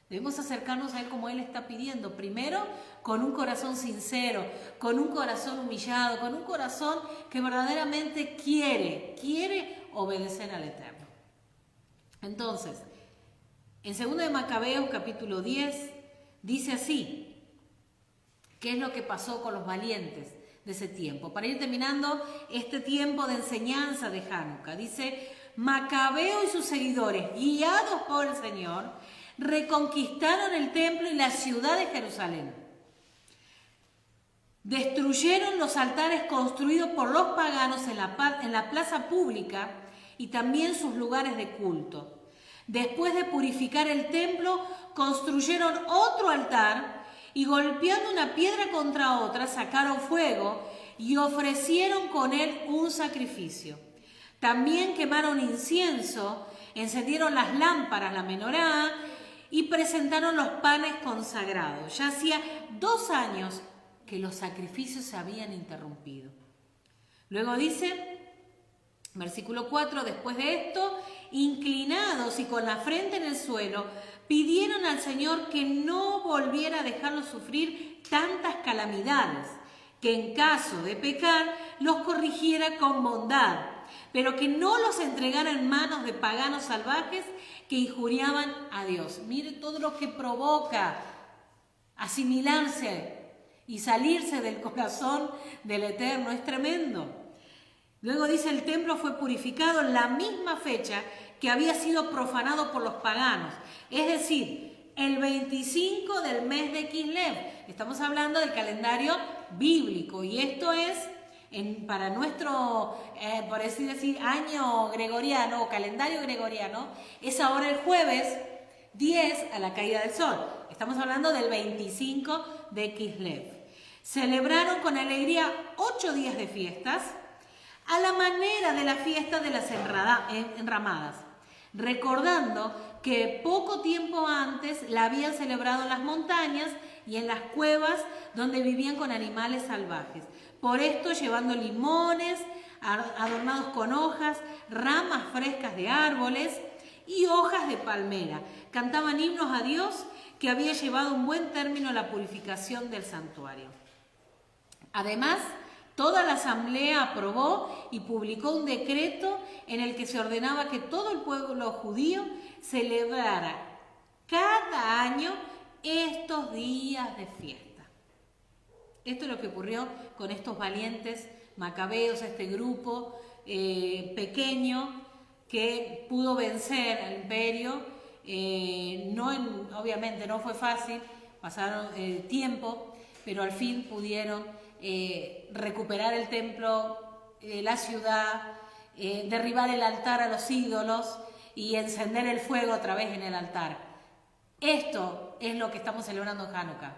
Debemos acercarnos a Él como Él está pidiendo, primero con un corazón sincero, con un corazón humillado, con un corazón que verdaderamente quiere obedecer al Eterno. Entonces, en 2 de Macabeos, capítulo 10, dice así, ¿qué es lo que pasó con los valientes de ese tiempo? Para ir terminando este tiempo de enseñanza de Hanukkah, dice, Macabeo y sus seguidores, guiados por el Señor, reconquistaron el templo y la ciudad de Jerusalén. Destruyeron los altares construidos por los paganos en la plaza pública y también sus lugares de culto. Después de purificar el templo, construyeron otro altar y golpeando una piedra contra otra, sacaron fuego y ofrecieron con él un sacrificio. También quemaron incienso, encendieron las lámparas, la menorá, y presentaron los panes consagrados. Ya hacía 2 años que los sacrificios se habían interrumpido. Luego dice, versículo 4, después de esto, inclinados y con la frente en el suelo, pidieron al Señor que no volviera a dejarlos sufrir tantas calamidades, que en caso de pecar los corrigiera con bondad, pero que no los entregara en manos de paganos salvajes que injuriaban a Dios. Mire todo lo que provoca asimilarse y salirse del corazón del Eterno, es tremendo. Luego dice, el templo fue purificado en la misma fecha que había sido profanado por los paganos, es decir, el 25 del mes de Kislev. Estamos hablando del calendario bíblico y esto es para nuestro, por así decir, año gregoriano o calendario gregoriano, es ahora el jueves 10 a la caída del sol. Estamos hablando del 25 de Kislev. Celebraron con alegría 8 días de fiestas, a la manera de la fiesta de las enramadas, recordando que poco tiempo antes la habían celebrado en las montañas y en las cuevas donde vivían con animales salvajes. Por esto, llevando limones adornados con hojas, ramas frescas de árboles y hojas de palmera, cantaban himnos a Dios que había llevado un buen término a la purificación del santuario. Además, toda la asamblea aprobó y publicó un decreto en el que se ordenaba que todo el pueblo judío celebrara cada año estos días de fiesta. Esto es lo que ocurrió con estos valientes macabeos, este grupo pequeño que pudo vencer al imperio. Obviamente no fue fácil, pasaron tiempo, pero al fin pudieron recuperar el templo, la ciudad, derribar el altar a los ídolos y encender el fuego otra vez en el altar. Esto es lo que estamos celebrando en Hanukkah.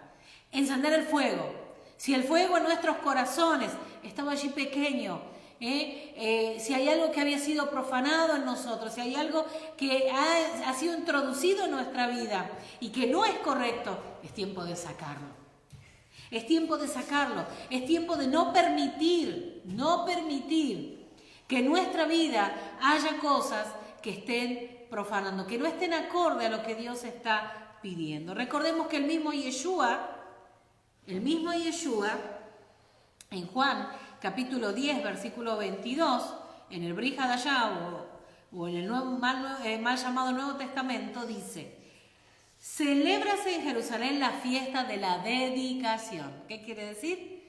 Encender el fuego. Si el fuego en nuestros corazones estaba allí pequeño, si hay algo que había sido profanado en nosotros, si hay algo que ha sido introducido en nuestra vida y que no es correcto, es tiempo de sacarlo. es tiempo de sacarlo, es tiempo de no permitir que en nuestra vida haya cosas que estén profanando, que no estén acorde a lo que Dios está pidiendo. Recordemos que el mismo Yeshua, en Juan capítulo 10, versículo 22, en el Brit Hadashah o en el mal llamado Nuevo Testamento, dice: celébrase en Jerusalén la fiesta de la dedicación. ¿Qué quiere decir?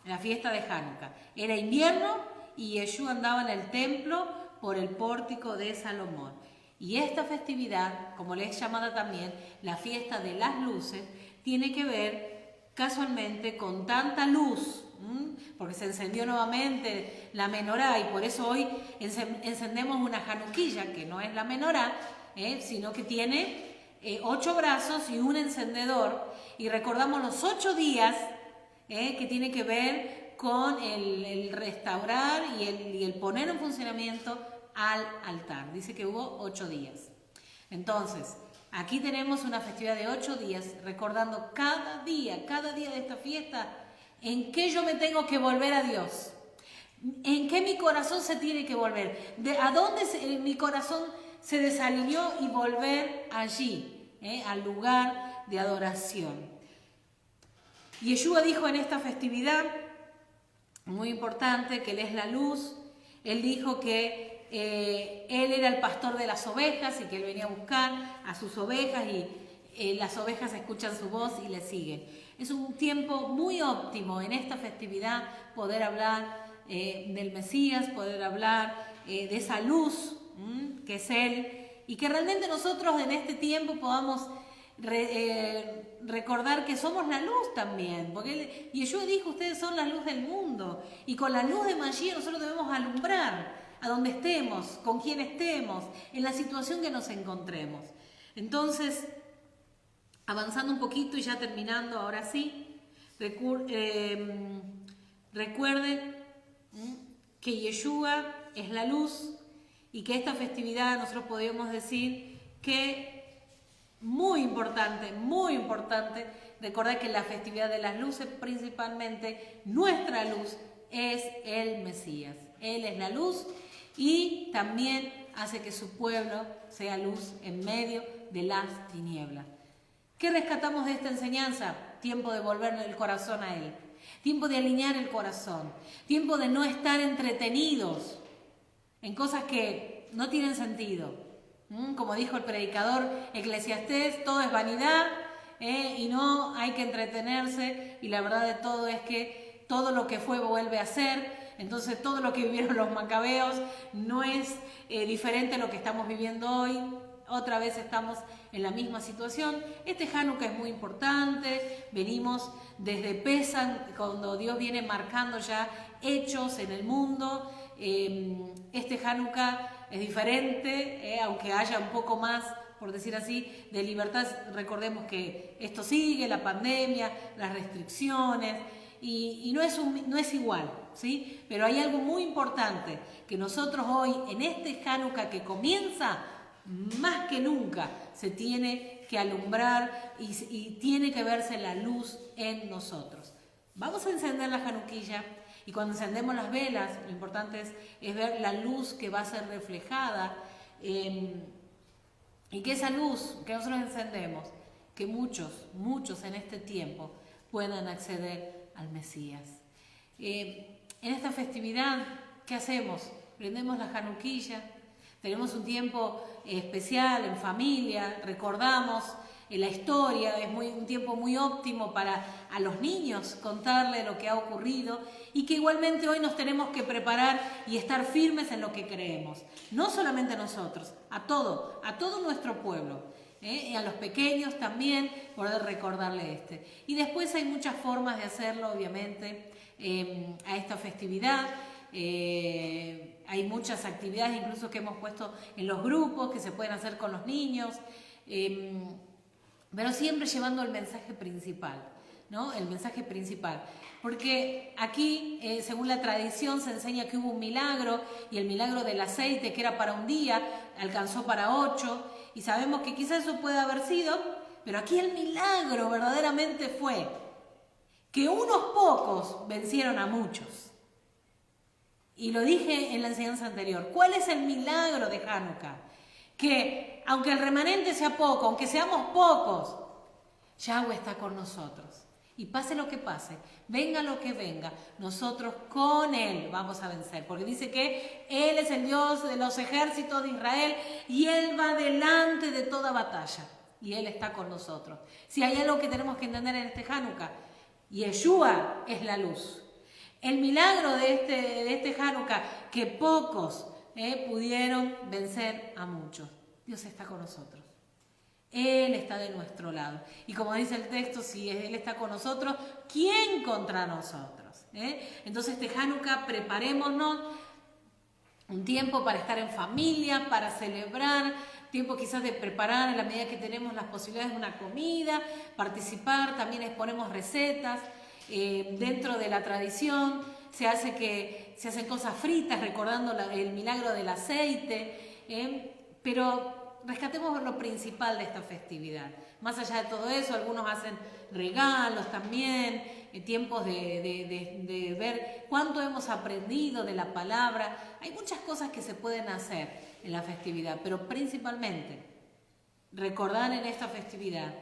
La fiesta de Hanukkah. Era invierno y Yeshua andaba en el templo por el pórtico de Salomón. Y esta festividad, como le es llamada también la fiesta de las luces, tiene que ver casualmente con tanta luz, porque se encendió nuevamente la menorá, y por eso hoy encendemos una januquilla, que no es la menorá, sino que tiene 8 brazos y un encendedor, y recordamos los 8 días que tiene que ver con el restaurar y el poner en funcionamiento al altar. Dice que hubo 8 días. Entonces, aquí tenemos una festividad de 8 días, recordando cada día de esta fiesta, en qué yo me tengo que volver a Dios, en qué mi corazón se tiene que volver, a dónde mi corazón se desalineó y volver allí, al lugar de adoración. Yeshua dijo en esta festividad, muy importante, que Él es la luz. Él dijo que Él era el pastor de las ovejas y que Él venía a buscar a sus ovejas, y las ovejas escuchan su voz y le siguen. Es un tiempo muy óptimo en esta festividad poder hablar del Mesías, poder hablar de esa luz que es Él, y que realmente nosotros en este tiempo podamos recordar que somos la luz también, porque Yeshua dijo: ustedes son la luz del mundo, y con la luz de Mashiach nosotros debemos alumbrar a donde estemos, con quien estemos, en la situación que nos encontremos. Entonces, avanzando un poquito y ya terminando, ahora sí, recuerden que Yeshua es la luz, y que esta festividad nosotros podemos decir que muy importante, recordar que la festividad de las luces, principalmente nuestra luz, es el Mesías. Él es la luz, y también hace que su pueblo sea luz en medio de las tinieblas. ¿Qué rescatamos de esta enseñanza? Tiempo de volver el corazón a Él, tiempo de alinear el corazón, tiempo de no estar entretenidos en cosas que no tienen sentido. Como dijo el predicador Eclesiastés, todo es vanidad, y no hay que entretenerse, y la verdad de todo es que todo lo que fue vuelve a ser. Entonces todo lo que vivieron los macabeos no es diferente a lo que estamos viviendo hoy. Otra vez estamos en la misma situación. Este Hanukkah es muy importante. Venimos desde Pesach, cuando Dios viene marcando ya hechos en el mundo. Este Hanukkah es diferente, aunque haya un poco más, por decir así, de libertad. Recordemos que esto sigue, la pandemia, las restricciones, y no es igual, ¿sí? Pero hay algo muy importante, que nosotros hoy, en este Hanukkah que comienza, más que nunca, se tiene que alumbrar y tiene que verse la luz en nosotros. Vamos a encender la Hanukkilla, y cuando encendemos las velas, lo importante es ver la luz que va a ser reflejada, y que esa luz que nosotros encendemos, que muchos en este tiempo puedan acceder al Mesías. En esta festividad, ¿qué hacemos? Prendemos la Hanukkilla, tenemos un tiempo especial en familia, recordamos la historia, es un tiempo muy óptimo para a los niños contarle lo que ha ocurrido, y que igualmente hoy nos tenemos que preparar y estar firmes en lo que creemos. No solamente nosotros, a todo nuestro pueblo, y a los pequeños también, poder recordarle Y después hay muchas formas de hacerlo, obviamente, a esta festividad. Hay muchas actividades incluso que hemos puesto en los grupos que se pueden hacer con los niños, pero siempre llevando el mensaje principal, ¿no? El mensaje principal. Porque aquí, según la tradición, se enseña que hubo un milagro, y el milagro del aceite, que era para un día, alcanzó para 8, y sabemos que quizás eso puede haber sido, pero aquí el milagro verdaderamente fue que unos pocos vencieron a muchos. Y lo dije en la enseñanza anterior. ¿Cuál es el milagro de Hanukkah? Que aunque el remanente sea poco, aunque seamos pocos, Yahweh está con nosotros. Y pase lo que pase, venga lo que venga, nosotros con Él vamos a vencer. Porque dice que Él es el Dios de los ejércitos de Israel y Él va delante de toda batalla. Y Él está con nosotros. Si hay algo que tenemos que entender en este Hanukkah, Yeshua es la luz. El milagro de este Hanukkah, que pocos pudieron vencer a muchos. Dios está con nosotros. Él está de nuestro lado. Y como dice el texto, si Él está con nosotros, ¿quién contra nosotros? Entonces este Hanukkah, preparémonos un tiempo para estar en familia, para celebrar, tiempo quizás de preparar en la medida que tenemos las posibilidades de una comida, participar, también exponemos recetas. Dentro de la tradición se hacen cosas fritas recordando el milagro del aceite, pero rescatemos lo principal de esta festividad. Más allá de todo eso, algunos hacen regalos también, tiempos de ver cuánto hemos aprendido de la palabra. Hay muchas cosas que se pueden hacer en la festividad, pero principalmente recordar en esta festividad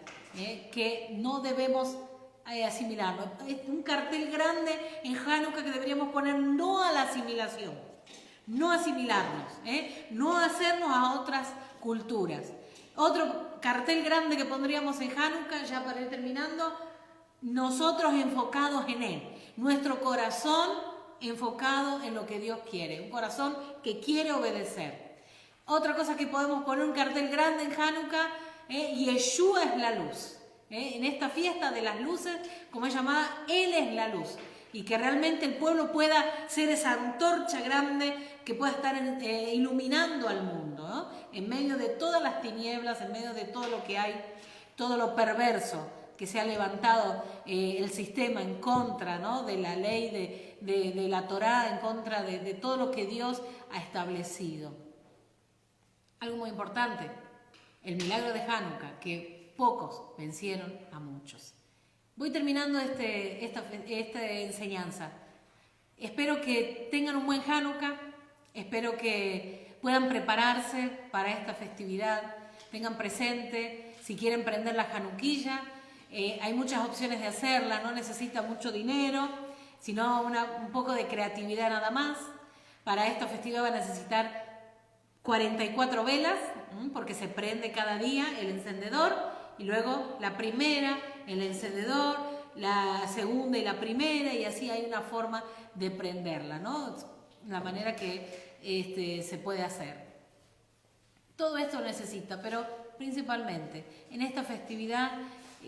que no debemos asimilarlo. Es un cartel grande en Hanukkah que deberíamos poner: no a la asimilación, no asimilarnos, no hacernos a otras culturas. Otro cartel grande que pondríamos en Hanukkah, ya para ir terminando: nosotros enfocados en Él, nuestro corazón enfocado en lo que Dios quiere, un corazón que quiere obedecer. Otra cosa que podemos poner, un cartel grande en Hanukkah: Yeshua es la luz. En esta fiesta de las luces, como es llamada, Él es la luz. Y que realmente el pueblo pueda ser esa antorcha grande que pueda estar iluminando al mundo, ¿no? En medio de todas las tinieblas, en medio de todo lo que hay, todo lo perverso que se ha levantado el sistema en contra, ¿no?, de la ley de la Torá, en contra de todo lo que Dios ha establecido. Algo muy importante, el milagro de Hanukkah, que pocos vencieron a muchos. Voy terminando esta enseñanza. Espero que tengan un buen Hanukkah, espero que puedan prepararse para esta festividad, tengan presente, si quieren prender la Hanukkilla, hay muchas opciones de hacerla, no necesita mucho dinero, sino un poco de creatividad nada más. Para esta festividad va a necesitar 44 velas, porque se prende cada día el encendedor, y luego la primera, el encendedor, la segunda y la primera, y así hay una forma de prenderla, ¿no? La manera que se puede hacer. Todo esto necesita, pero principalmente en esta festividad,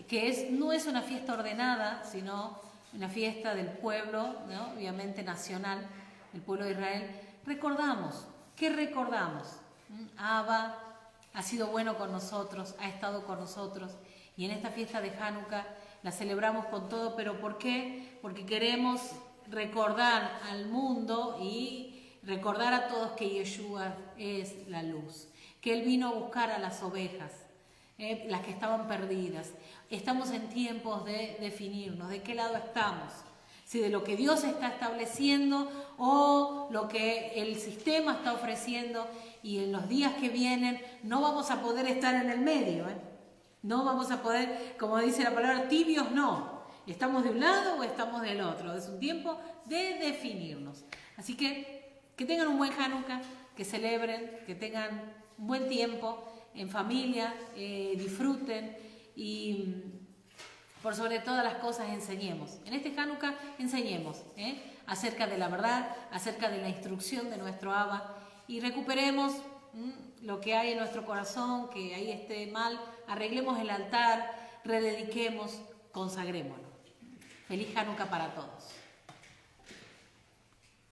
que no es una fiesta ordenada, sino una fiesta del pueblo, ¿no?, obviamente nacional, del pueblo de Israel, recordamos. ¿Qué recordamos? Abba ha sido bueno con nosotros, ha estado con nosotros, y en esta fiesta de Hanukkah la celebramos con todo. ¿Pero por qué? Porque queremos recordar al mundo y recordar a todos que Yeshua es la luz, que Él vino a buscar a las ovejas, las que estaban perdidas. Estamos en tiempos de definirnos, de qué lado estamos, si de lo que Dios está estableciendo o lo que el sistema está ofreciendo. Y en los días que vienen no vamos a poder estar en el medio, no vamos a poder, como dice la palabra, tibios no. ¿Estamos de un lado o estamos del otro? Es un tiempo de definirnos. Así que tengan un buen Hanukkah, que celebren, que tengan un buen tiempo en familia, disfruten y por sobre todas las cosas enseñemos. En este Hanukkah enseñemos acerca de la verdad, acerca de la instrucción de nuestro Abba, y recuperemos lo que hay en nuestro corazón, que ahí esté mal, arreglemos el altar, redediquemos, consagrémonos. Feliz Hanukkah para todos.